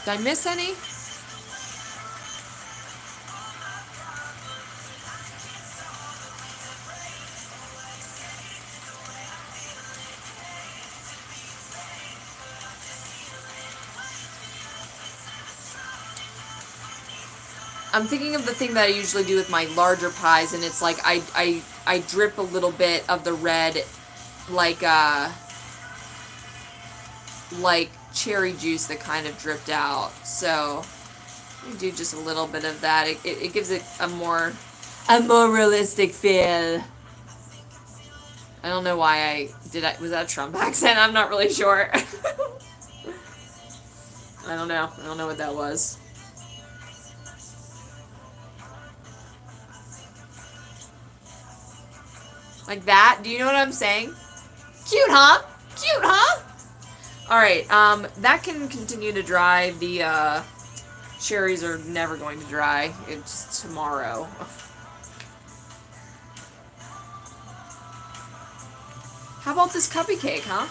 Did I miss any? I'm thinking of the thing that I usually do with my larger pies, and it's like I drip a little bit of the red, like cherry juice that kind of dripped out. So you do just a little bit of that. It gives it a more realistic feel. I don't know why was that a Trump accent? I'm not really sure. I don't know what that was. Like that. Do you know what I'm saying? Cute, huh? Cute, huh? Alright, that can continue to dry. The, cherries are never going to dry. It's tomorrow. How about this cupcake, huh?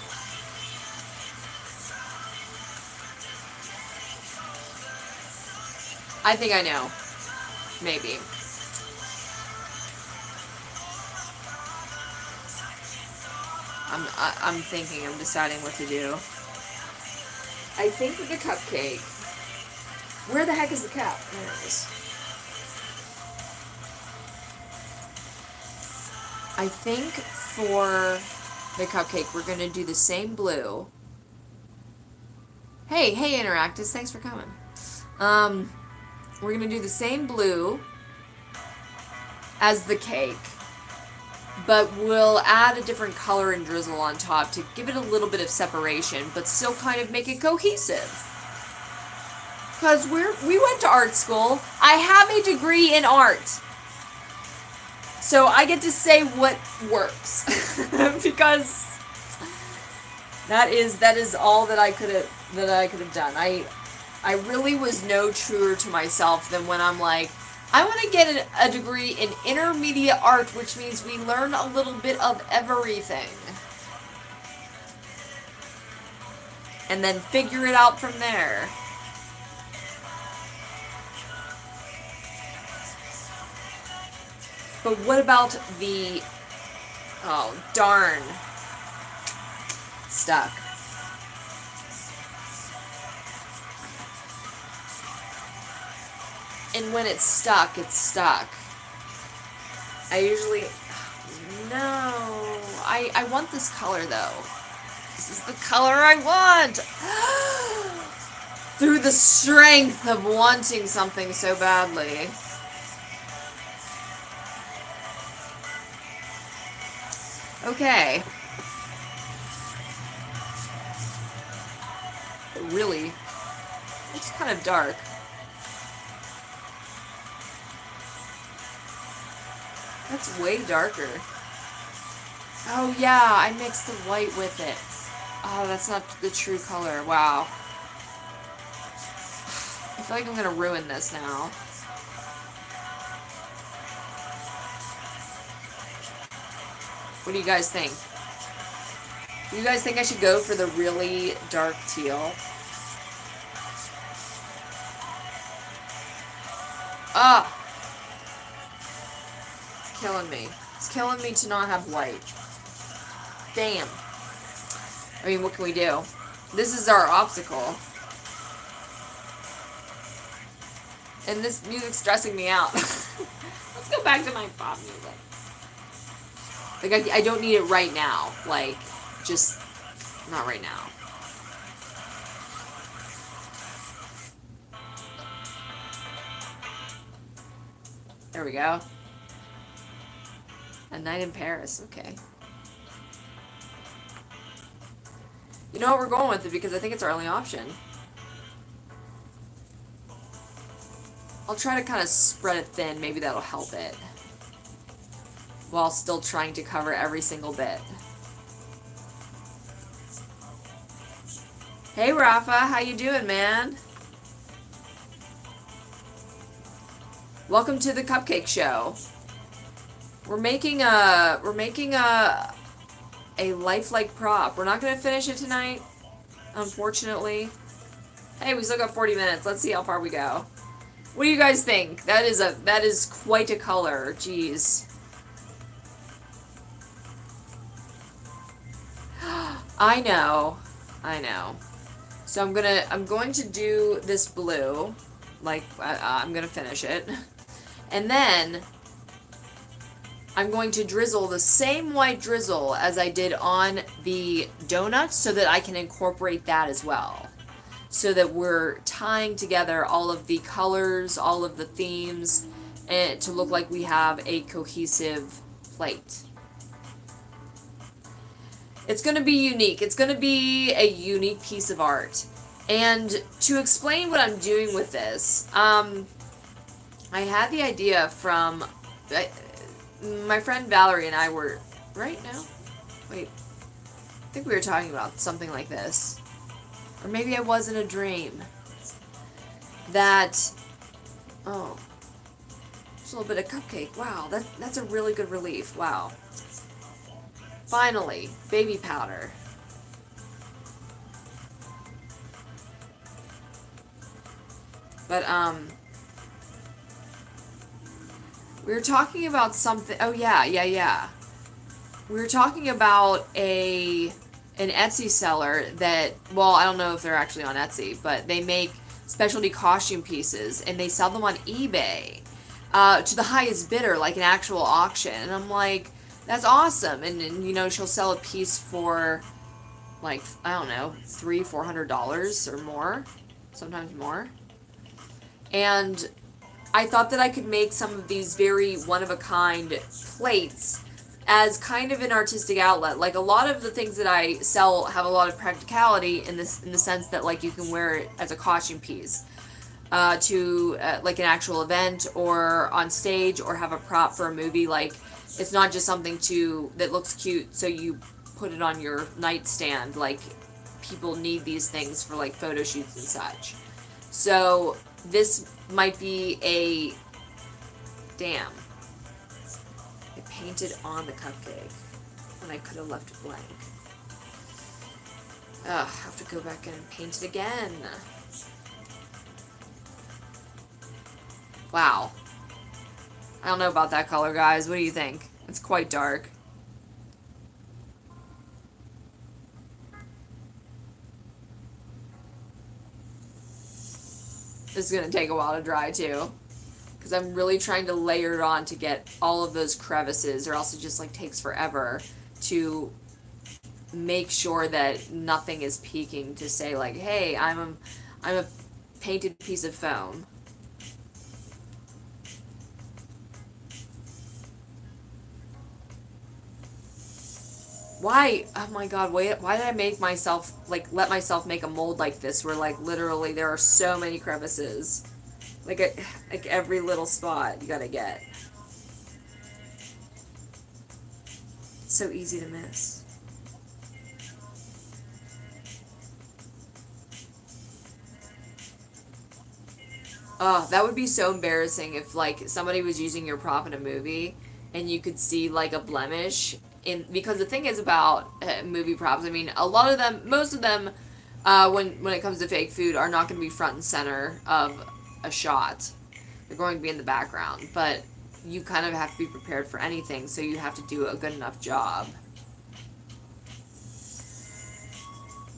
I think I know. Maybe. I'm thinking, I'm deciding what to do. I think with the cupcake. Where the heck is the cap? There it is. I think for the cupcake, we're gonna do the same blue. Hey, Interactus, thanks for coming. We're gonna do the same blue as the cake, but we'll add a different color and drizzle on top to give it a little bit of separation, but still kind of make it cohesive. Because we went to art school. I have a degree in art. So I get to say what works. Because that is all that I could have done. I really was no truer to myself than when I'm like, I want to get a degree in intermediate art, which means we learn a little bit of everything. And then figure it out from there. But what about the... Oh, darn. Stuck. And when it's stuck, it's stuck. I usually... No. I want this color, though. This is the color I want! Through the strength of wanting something so badly. Okay. But really, it's kind of dark. That's way darker. Oh yeah, I mixed the white with it. Oh, that's not the true color. Wow. I feel like I'm gonna ruin this now. What do you guys think? Do you guys think I should go for the really dark teal? Ah! It's killing me. It's killing me to not have white. Damn. I mean, what can we do? This is our obstacle. And this music's stressing me out. Let's go back to my pop music. Like, I don't need it right now. Like, just not right now. There we go. A Night in Paris. Okay. You know what? We're going with it because I think it's our only option. I'll try to kind of spread it thin. Maybe that'll help it. While still trying to cover every single bit. Hey Rafa, how you doing, man? Welcome to the Cupcake Show. We're making a lifelike prop. We're not gonna finish it tonight, unfortunately. Hey, we still got 40 minutes. Let's see how far we go. What do you guys think? That is quite a color. Jeez. I know. So I'm going to do this blue, like I'm gonna finish it, and then I'm going to drizzle the same white drizzle as I did on the donuts, so that I can incorporate that as well, so that we're tying together all of the colors, all of the themes, and to look like we have a cohesive plate. It's going to be unique. It's going to be a unique piece of art. And to explain what I'm doing with this, I had the idea from... my friend Valerie and I were right now? Wait. I think we were talking about something like this. Or maybe I was in a dream. That... Oh. Just a little bit of cupcake. Wow, that's a really good relief. Wow. Finally, baby powder. But, we were talking about something... Oh, yeah. We were talking about an Etsy seller that... Well, I don't know if they're actually on Etsy, but they make specialty costume pieces, and they sell them on eBay to the highest bidder, like an actual auction. And I'm like, that's awesome. And you know, she'll sell a piece for, like, I don't know, $300-$400 or more. Sometimes more. And I thought that I could make some of these very one-of-a-kind plates as kind of an artistic outlet. Like, a lot of the things that I sell have a lot of practicality in the sense that, like, you can wear it as a costume piece to like an actual event or on stage, or have a prop for a movie. Like, it's not just something that looks cute so you put it on your nightstand. Like, people need these things for, like, photo shoots and such. So this might be a... Damn. I painted on the cupcake when I could have left it blank. Ugh, I have to go back in and paint it again. Wow. I don't know about that color, guys. What do you think? It's quite dark. This is going to take a while to dry, too. Because I'm really trying to layer it on to get all of those crevices, or else it just, like, takes forever to make sure that nothing is peeking to say, like, hey, I'm a painted piece of foam. Why? Oh my god, why did I make myself, like, let myself make a mold like this where, like, literally there are so many crevices? Like every little spot you gotta get. It's so easy to miss. Oh, that would be so embarrassing if, like, somebody was using your prop in a movie and you could see, like, a blemish because the thing is about movie props, I mean, a lot of them, most of them, when it comes to fake food, are not going to be front and center of a shot. They're going to be in the background, but you kind of have to be prepared for anything, so you have to do a good enough job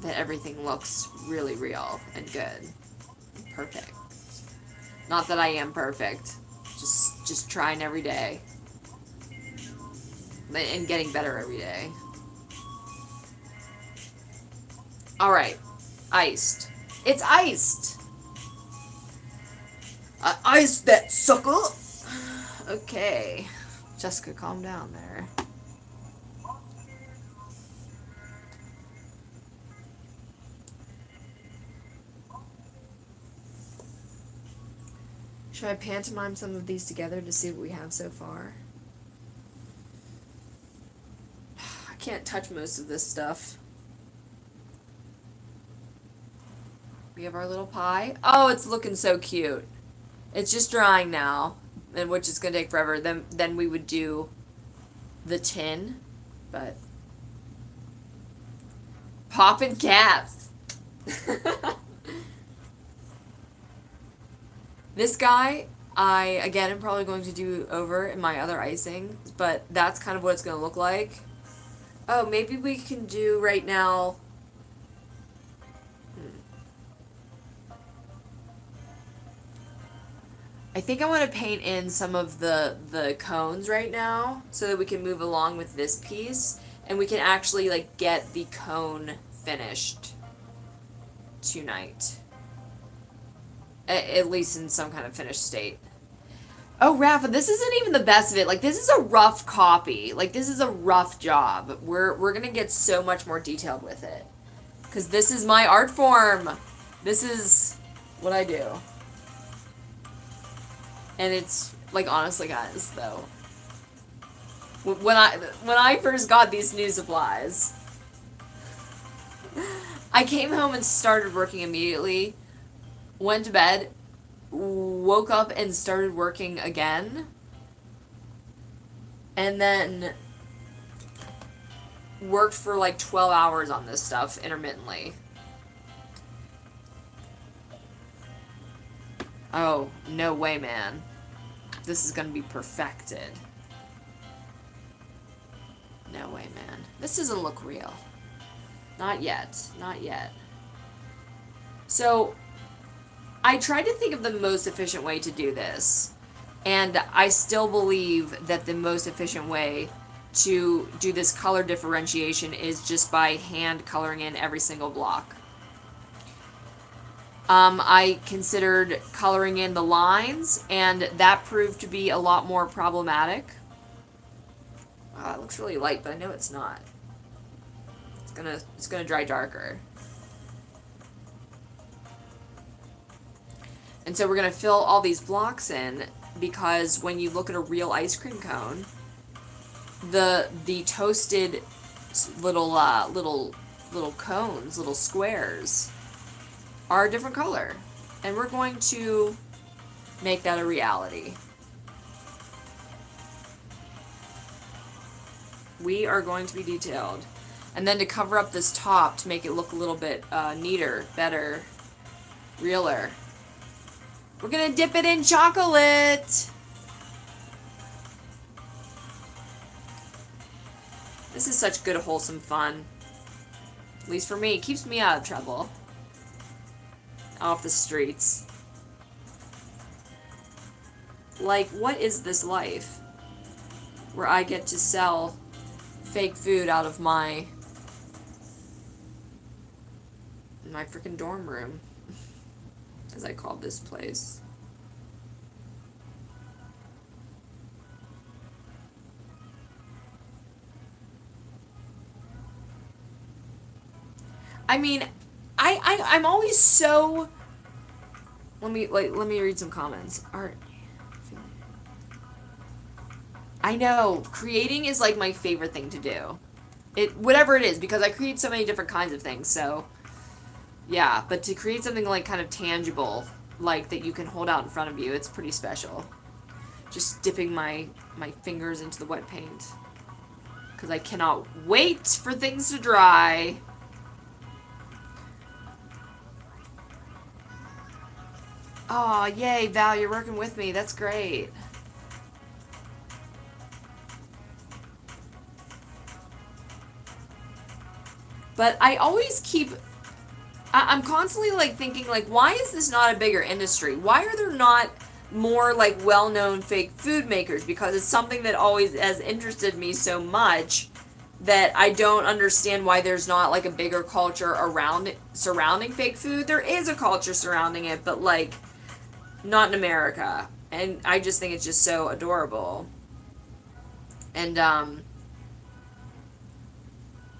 that everything looks really real and good and perfect. Not that I am perfect, just trying every day. And getting better every day. Alright. Iced. It's iced! I iced that sucker! Okay. Jessica, calm down there. Should I pantomime some of these together to see what we have so far? Can't touch most of this stuff. We have our little pie. Oh, it's looking so cute. It's just drying now, and which is gonna take forever. Then we would do the tin, but popping caps. This guy, I again am probably going to do over in my other icing, but that's kind of what it's gonna look like. Oh, maybe we can do right now. I think I want to paint in some of the cones right now so that we can move along with this piece and we can actually, like, get the cone finished tonight. At least in some kind of finished state. Oh, Rafa, this isn't even the best of it. Like, this is a rough copy. Like, this is a rough job. We're gonna get so much more detailed with it. Because this is my art form. This is what I do. And it's, like, honestly, guys, though, When I first got these new supplies, I came home and started working immediately, went to bed, woke up and started working again, and then worked for like 12 hours on this stuff intermittently. Oh, no way, man. This is gonna be perfected. No way, man. This doesn't look real. Not yet. Not yet. So, I tried to think of the most efficient way to do this. And I still believe that the most efficient way to do this color differentiation is just by hand coloring in every single block. I considered coloring in the lines, and that proved to be a lot more problematic. It looks really light, but I know it's not. It's gonna dry darker. And so we're gonna fill all these blocks in, because when you look at a real ice cream cone, the toasted little cones, little squares, are a different color. And we're going to make that a reality. We are going to be detailed. And then to cover up this top to make it look a little bit neater, better, realer, we're gonna dip it in chocolate. This is such good, wholesome fun. At least for me, it keeps me out of trouble. Off the streets. Like, what is this life? Where I get to sell fake food out of my freaking dorm room, as I call this place. I mean, I'm always so. Let me read some comments. Art. I know, creating is like my favorite thing to do. Whatever it is, because I create so many different kinds of things, so yeah, but to create something like kind of tangible, like that you can hold out in front of you, it's pretty special. Just dipping my fingers into the wet paint, because I cannot wait for things to dry. Oh, yay, Val, you're working with me. That's great. But I always I'm constantly like thinking, like, why is this not a bigger industry? Why are there not more like well-known fake food makers? Because it's something that always has interested me so much that I don't understand why there's not like a bigger culture around it, surrounding fake food. There is a culture surrounding it, but like not in America. And I just think it's just so adorable. And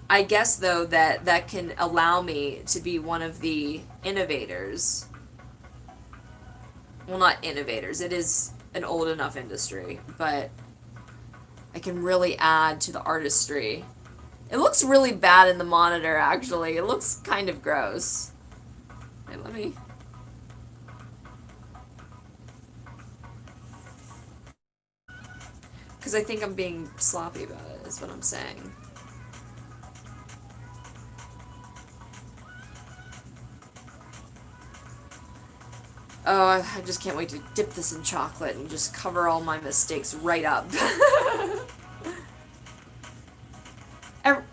I guess, though, that can allow me to be one of the innovators. Well, not innovators. It is an old enough industry, but I can really add to the artistry. It looks really bad in the monitor, actually. It looks kind of gross. Wait, let me... Because I think I'm being sloppy about it, is what I'm saying. Oh, I just can't wait to dip this in chocolate and just cover all my mistakes right up.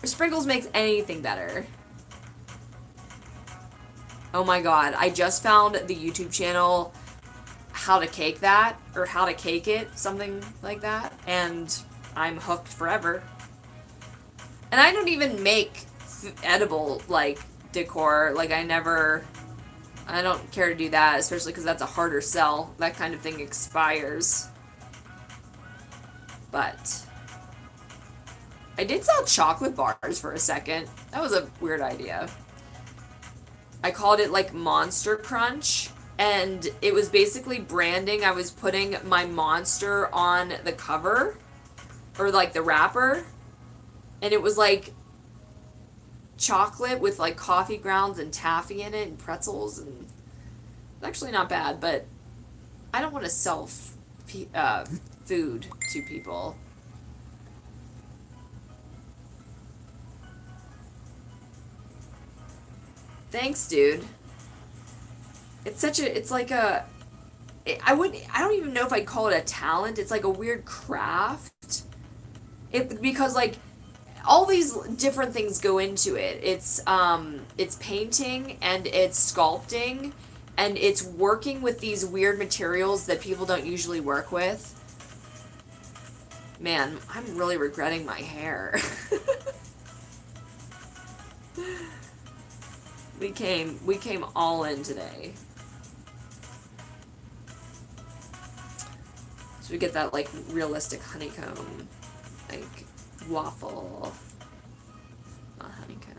Sprinkles makes anything better. Oh my god, I just found the YouTube channel How to Cake That, or How to Cake It, something like that, and I'm hooked forever. And I don't even make edible, like, decor. Like, I don't care to do that, especially because that's a harder sell. That kind of thing expires. But I did sell chocolate bars for a second. That was a weird idea. I called it like Monster Crunch, and it was basically branding. I was putting my monster on the cover, or like the wrapper, and it was like chocolate with like coffee grounds and taffy in it and pretzels, and it's actually not bad, but I don't want to sell food to people. Thanks, dude. It's like a, I don't even know if I'd call it a talent. It's like a weird craft. Because like all these different things go into it. It's painting and it's sculpting and it's working with these weird materials that people don't usually work with. Man, I'm really regretting my hair. We came all in today. So we get that like realistic honeycomb, like waffle, not honeycomb.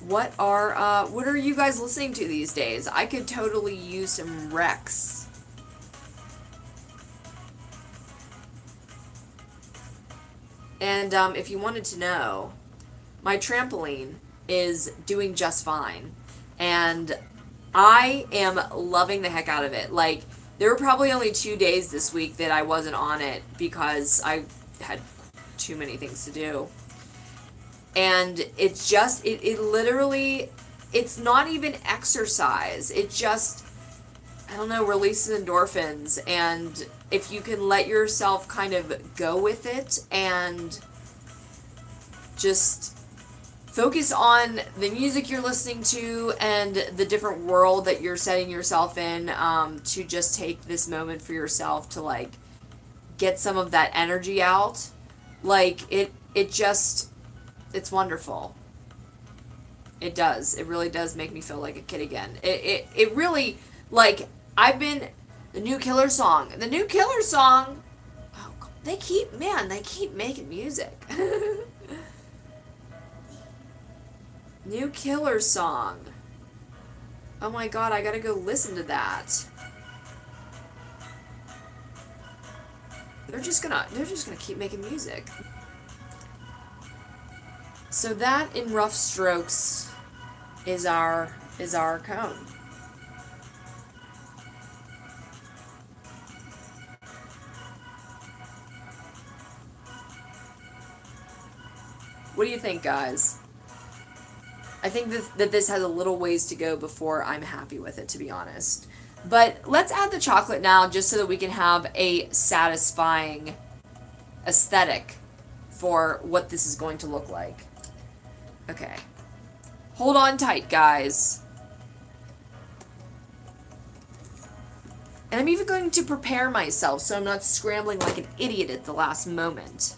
What are you guys listening to these days? I could totally use some Rex. And if you wanted to know, my trampoline is doing just fine. And I am loving the heck out of it. Like, there were probably only 2 days this week that I wasn't on it because I had too many things to do. And it's just, it literally, it's not even exercise. It just, I don't know, releases endorphins. And if you can let yourself kind of go with it and just focus on the music you're listening to and the different world that you're setting yourself in, to just take this moment for yourself to like get some of that energy out. Like it just, it's wonderful. It does. It really does make me feel like a kid again. It really, like, I've been, the new Killer song. Oh, they keep making music. New Killer song. Oh my god, I gotta go listen to that. They're just gonna keep making music. So that, in rough strokes, is our cone. What do you think, guys? I think that this has a little ways to go before I'm happy with it, to be honest. But let's add the chocolate now, just so that we can have a satisfying aesthetic for what this is going to look like. Okay. Hold on tight, guys. And I'm even going to prepare myself so I'm not scrambling like an idiot at the last moment.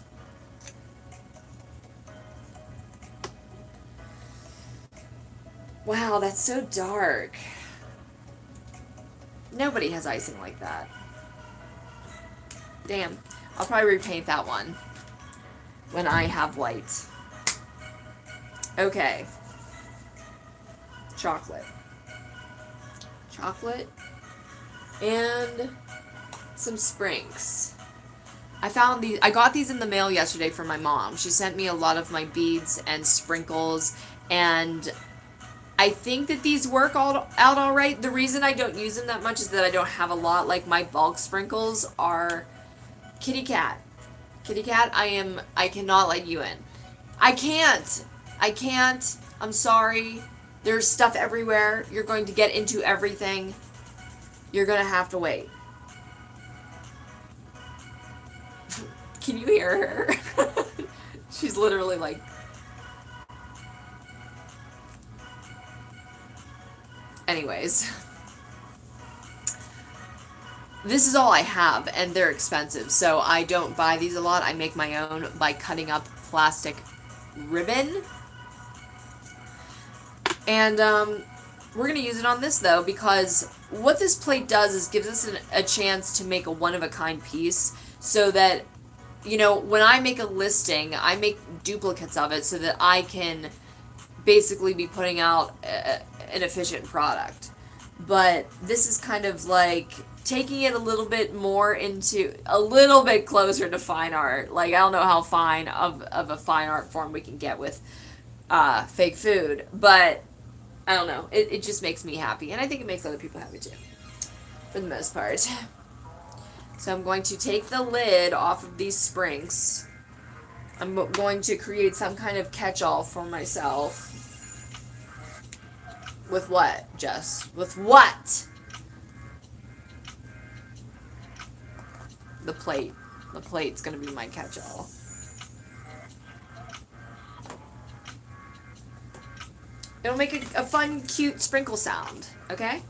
Wow, that's so dark. Nobody has icing like that. Damn. I'll probably repaint that one when I have light. Okay. Chocolate. And some Sprinks. I got these in the mail yesterday from my mom. She sent me a lot of my beads and sprinkles, and I think that these work out all right. The reason I don't use them that much is that I don't have a lot. Like, my bulk sprinkles are kitty cat. Kitty cat, I cannot let you in. I can't. I'm sorry. There's stuff everywhere. You're going to get into everything. You're going to have to wait. Can you hear her? She's literally like... Anyways. This is all I have, and they're expensive, so I don't buy these a lot. I make my own by cutting up plastic ribbon. And we're going to use it on this, though, because what this plate does is gives us a chance to make a one-of-a-kind piece so that, you know, when I make a listing, I make duplicates of it so that I can basically be putting out an efficient product. But this is kind of like taking it a little bit more into a little bit closer to fine art. Like, I don't know how fine of a fine art form we can get with fake food, but I don't know. It just makes me happy, and I think it makes other people happy too, for the most part. So I'm going to take the lid off of these springs. I'm going to create some kind of catch-all for myself. With what, Jess? With what? The plate. The plate's gonna be my catch-all. It'll make a fun, cute sprinkle sound, okay?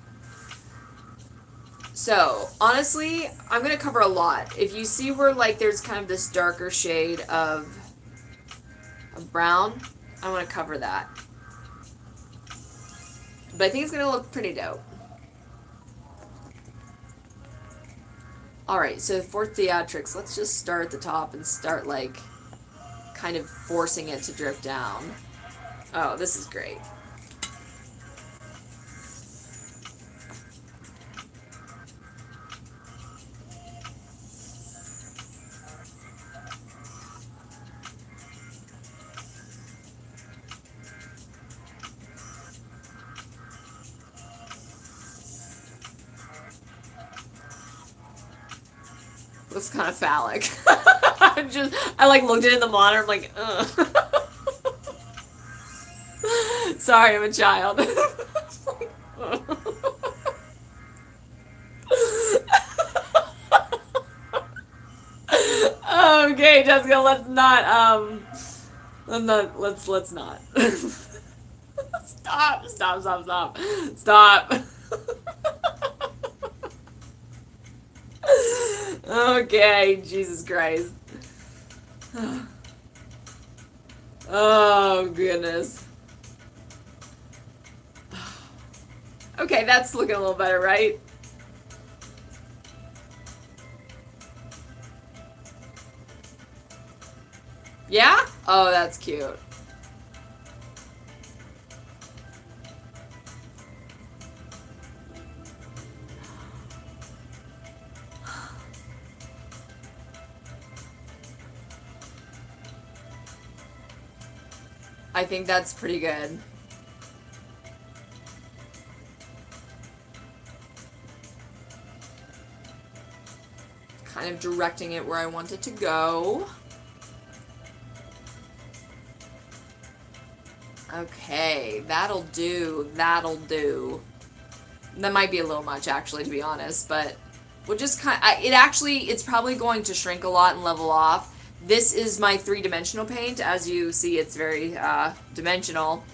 So, honestly, I'm going to cover a lot. If you see where, like, there's kind of this darker shade of brown, I want to cover that. But I think it's going to look pretty dope. Alright, so for theatrics, let's just start at the top and start, like, kind of forcing it to drip down. Oh, this is great. Looks kind of phallic. I like looked at it in the monitor. I'm like, ugh. Sorry, I'm a child. Okay, Jessica, let's not. Let's not. Stop. Okay, Jesus Christ. Oh, goodness. Okay, that's looking a little better, right? Yeah? Oh, that's cute. I think that's pretty good. Kind of directing it where I want it to go. Okay, that'll do. That'll do. That might be a little much, actually, to be honest, but we'll just kind of, it's probably going to shrink a lot and level off. This is my three-dimensional paint. As you see, it's very dimensional.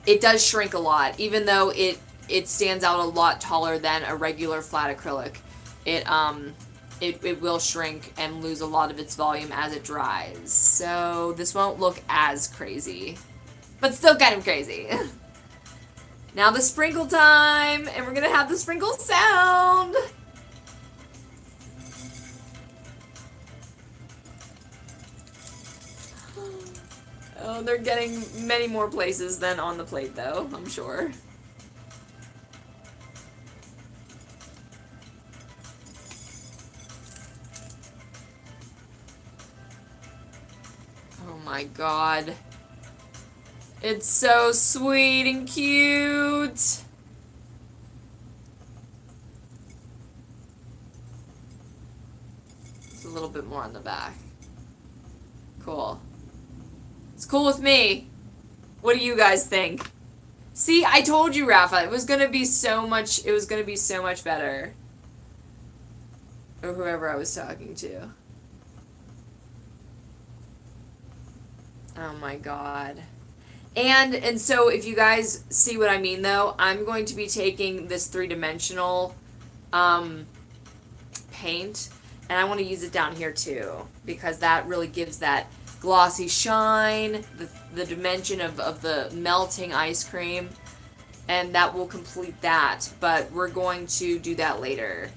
It does shrink a lot, even though it stands out a lot taller than a regular flat acrylic. It will shrink and lose a lot of its volume as it dries. So this won't look as crazy, but still kind of crazy. Now the sprinkle time, and we're gonna have the sprinkle sound. Oh, they're getting many more places than on the plate, though, I'm sure. Oh my god. It's so sweet and cute. It's a little bit more on the back. Cool. It's cool with me. What do you guys think? See, I told you, Rafa, it was gonna be so much better. Or whoever I was talking to. Oh my god. And so if you guys see what I mean, though, I'm going to be taking this three-dimensional paint, and I want to use it down here too, because that really gives that glossy shine, the dimension of the melting ice cream, and that will complete that, but we're going to do that later.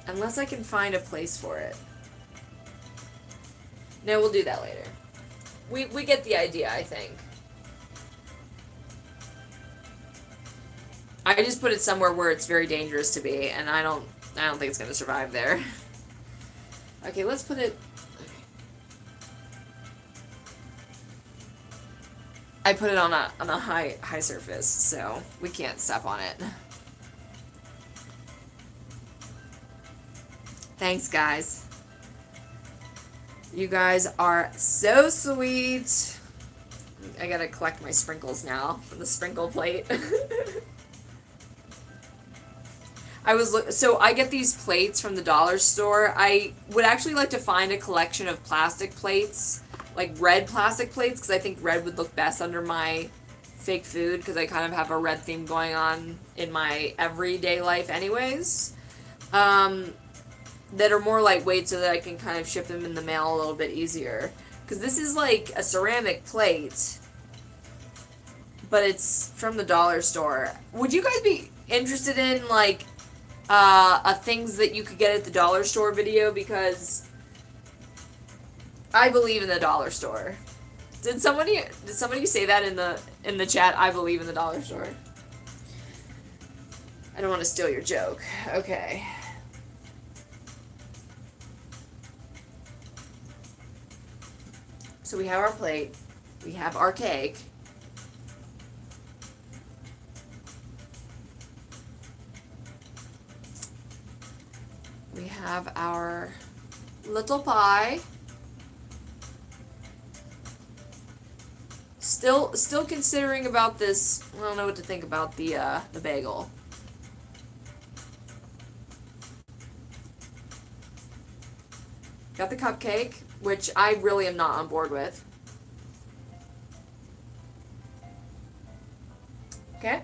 Unless I can find a place for it. No, we'll do that later. We get the idea, I think. I just put it somewhere where it's very dangerous to be, and I don't think it's gonna survive there. Okay, let's put it. I put it on a high surface, so we can't step on it. Thanks, guys. You guys are so sweet. I gotta collect my sprinkles now from the sprinkle plate. So I get these plates from the dollar store. I would actually like to find a collection of plastic plates, like red plastic plates, because I think red would look best under my fake food, because I kind of have a red theme going on in my everyday life anyways. That are more lightweight so that I can kind of ship them in the mail a little bit easier. Because this is like a ceramic plate, but it's from the dollar store. Would you guys be interested in like a things that you could get at the dollar store video? Because I believe in the dollar store. Did somebody say that in the chat? I believe in the dollar store. I don't want to steal your joke. Okay. So we have our plate, we have our cake. We have our little pie. Still considering about this. I don't know what to think about the bagel. Got the cupcake, which I really am not on board with. Okay.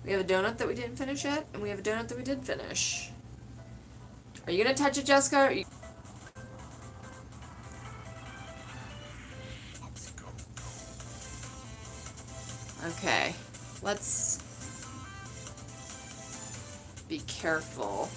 We have a donut that we didn't finish yet, and we have a donut that we did finish. Are you gonna touch it, Jessica? Or Okay. Let's be careful.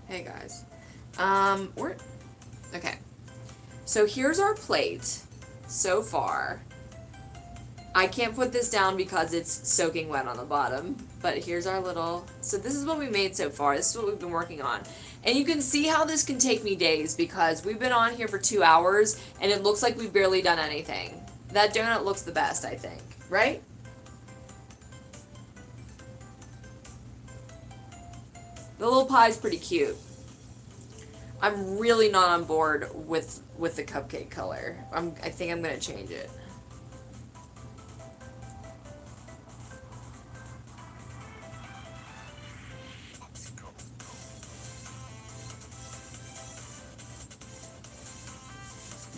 Hey guys. Okay. So here's our plate so far. I can't put this down because it's soaking wet on the bottom, but here's our little, so this is what we made so far. This is what we've been working on. And you can see how this can take me days because we've been on here for 2 hours and it looks like we've barely done anything. That donut looks the best, I think, right? The little pie's pretty cute. I'm really not on board with the cupcake color. I think I'm gonna change it.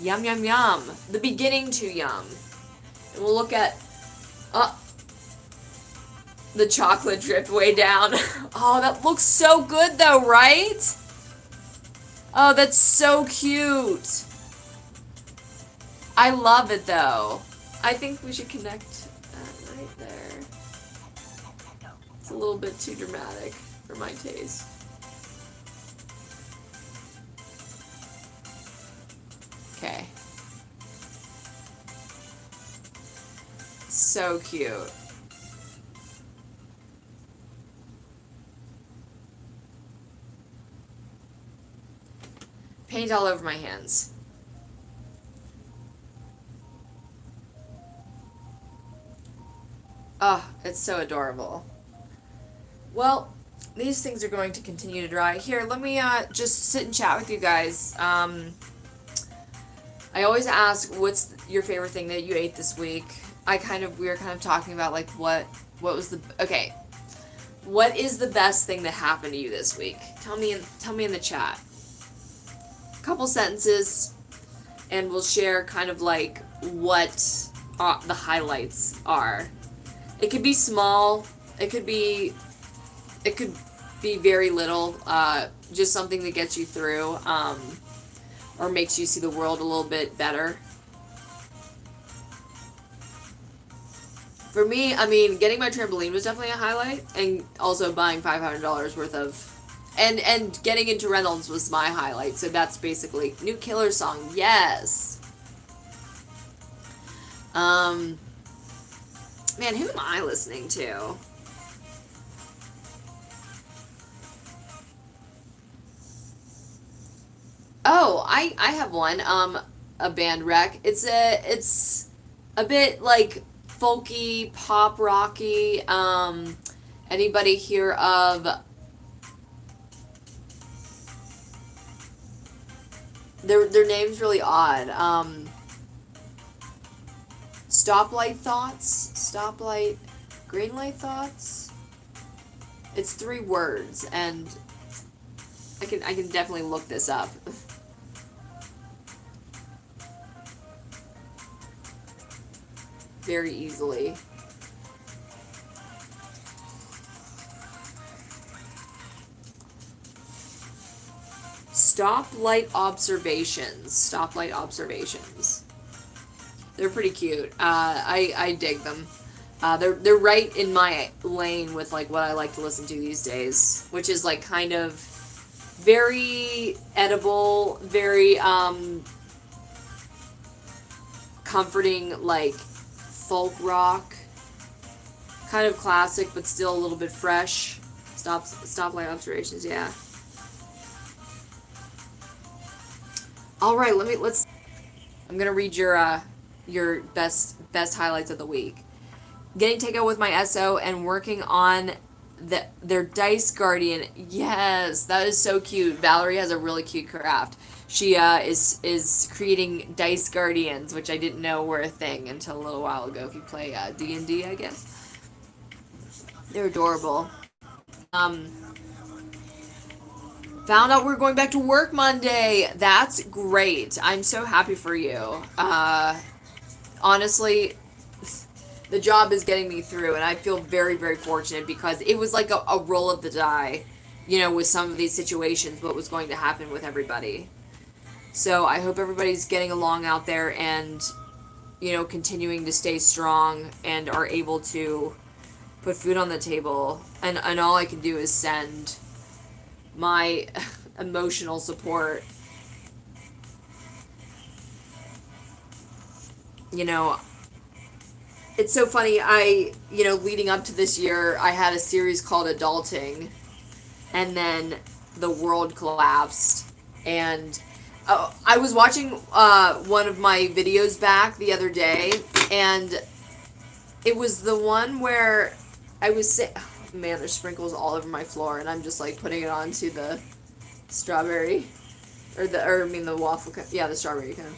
Yum, yum, yum. The beginning to yum. And we'll look at the chocolate dripped way down. Oh, that looks so good though, right? Oh, that's so cute. I love it though. I think we should connect that right there. It's a little bit too dramatic for my taste. Okay. So cute. Paint all over my hands. Oh, it's so adorable. Well, these things are going to continue to dry. Here, let me just sit and chat with you guys. I always ask, what's your favorite thing that you ate this week? We were kind of talking about like what was the, okay, what is the best thing that happened to you this week? Tell me in the chat. A couple sentences, and we'll share kind of like what the highlights are. It could be small. It could be very little. Just something that gets you through, or makes you see the world a little bit better. For me, I mean, getting my trampoline was definitely a highlight, and also buying $500 worth of, and getting into Reynolds was my highlight. So that's basically new Killer song. Yes. Man, who am I listening to? Oh, I have one. A band rec. It's a bit like folky, pop rocky. Anybody hear of their name's really odd. Stoplight Thoughts? Stoplight Green Light Thoughts? It's 3 words, and I can definitely look this up. Very easily. Stoplight Observations. Stoplight Observations. They're pretty cute. I dig them. They're right in my lane with like what I like to listen to these days, which is like kind of very edible, very comforting, like folk rock, kind of classic but still a little bit fresh. Stoplight Observations, yeah. All right, let's. I'm gonna read your best highlights of the week. Getting takeout with my SO and working on their Dice Guardian. Yes, that is so cute. Valerie has a really cute craft. She is creating Dice Guardians, which I didn't know were a thing until a little while ago. If you play D&D, I guess. They're adorable. Found out we're going back to work Monday. That's great. I'm so happy for you. Honestly, the job is getting me through, and I feel very, very fortunate because it was like a roll of the die, with some of these situations, what was going to happen with everybody. So I hope everybody's getting along out there and, continuing to stay strong and are able to put food on the table. And all I can do is send my emotional support. It's so funny. Leading up to this year, I had a series called Adulting, and then the world collapsed. And I was watching one of my videos back the other day, and it was the one where I was saying, oh, man, there's sprinkles all over my floor, and I'm just like putting it onto the strawberry, the waffle, yeah, the strawberry kind.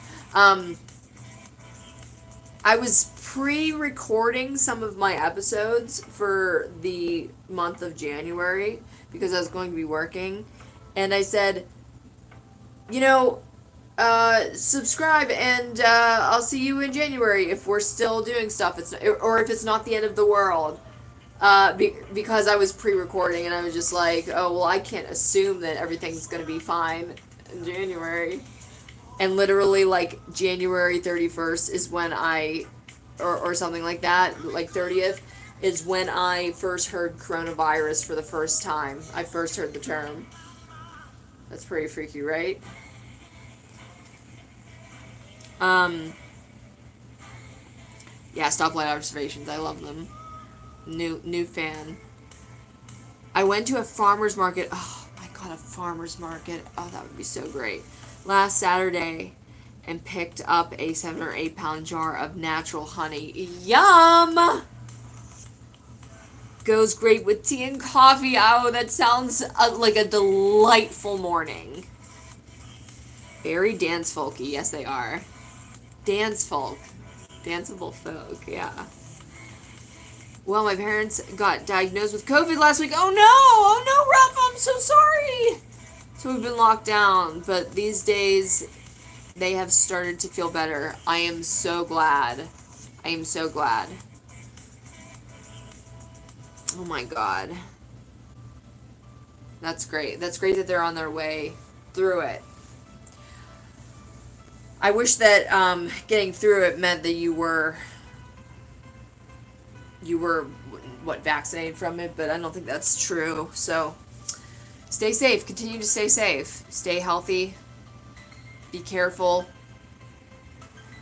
I was pre-recording some of my episodes for the month of January because I was going to be working, and I said, subscribe, and I'll see you in January if we're still doing stuff. Or if it's not the end of the world. Because I was pre-recording, and I was just like, oh, well, I can't assume that everything's going to be fine in January. And literally, like, January 31st is when or something like that, like 30th, is when I first heard coronavirus for the first time. I first heard the term. That's pretty freaky, right? Yeah, Stoplight Observations, I love them. New fan. I went to a farmer's market. Oh my god, a farmer's market. Oh, that would be so great. Last Saturday, and picked up a 7 or 8 pound jar of natural honey. Yum! Goes great with tea and coffee. Oh, that sounds like a delightful morning. Very dance folky. Yes, they are. Dance folk. Danceable folk, yeah. Well, my parents got diagnosed with COVID last week. Oh no! Oh no, Ralph, I'm so sorry! So we've been locked down, but these days they have started to feel better. I am so glad. I am so glad. Oh my god. That's great. That's great that they're on their way through it. I wish that getting through it meant that you were what, vaccinated from it, but I don't think that's true. So stay safe. Continue to stay safe. Stay healthy. Be careful.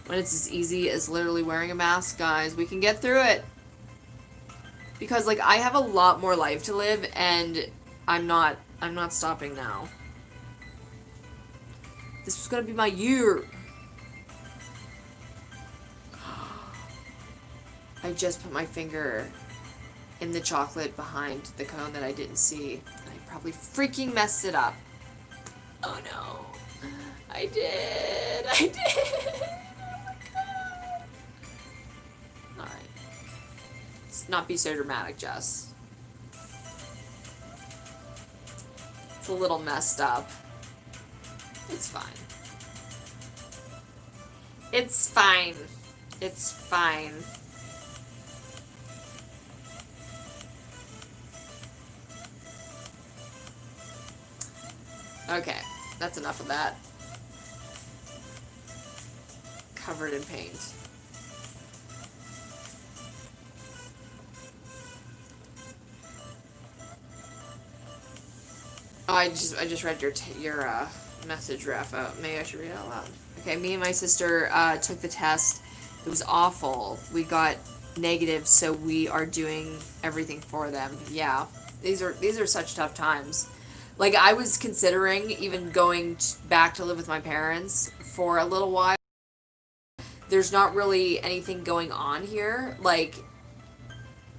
When it's as easy as literally wearing a mask, guys, we can get through it. Because like I have a lot more life to live, and I'm not stopping now. This was gonna be my year. I just put my finger in the chocolate behind the cone that I didn't see. I probably freaking messed it up. Oh no. I did. I did. Oh my god. Alright. Let's not be so dramatic, Jess. It's a little messed up. It's fine. It's fine. It's fine. Okay, that's enough of that. Covered in paint. Oh, I just read your message, Rafa. Maybe I should read it out loud. Okay, me and my sister took the test. It was awful. We got negative, so we are doing everything for them. Yeah, these are such tough times. Like, I was considering even going back to live with my parents for a little while. There's not really anything going on here. Like,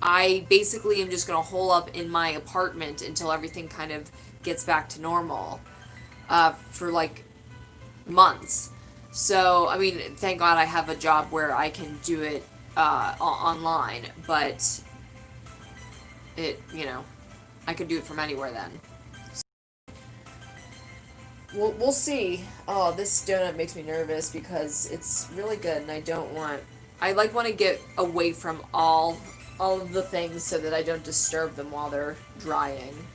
I basically am just going to hole up in my apartment until everything kind of gets back to normal for, like, months. So, I mean, thank God I have a job where I can do it online. But, I could do it from anywhere then. We'll see. Oh, this donut makes me nervous because it's really good, and I want to get away from all of the things so that I don't disturb them while they're drying.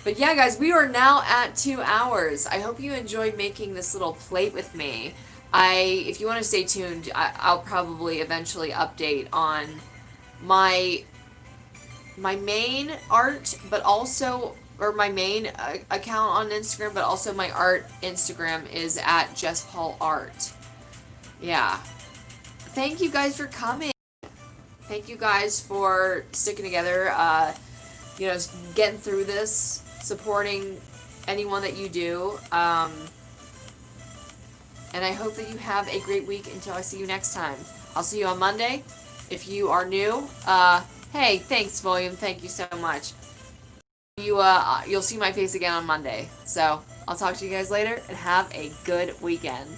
But yeah, guys, we are now at 2 hours. I hope you enjoyed making this little plate with me. If you want to stay tuned, I'll probably eventually update on my main art, but also, or my main account on Instagram, but also my art Instagram is at Jess Paul Art. Yeah. Thank you guys for coming. Thank you guys for sticking together, getting through this, supporting anyone that you do. And I hope that you have a great week until I see you next time. I'll see you on Monday. If you are new, hey, thanks, William. Thank you so much. You'll see my face again on Monday. So I'll talk to you guys later, and have a good weekend.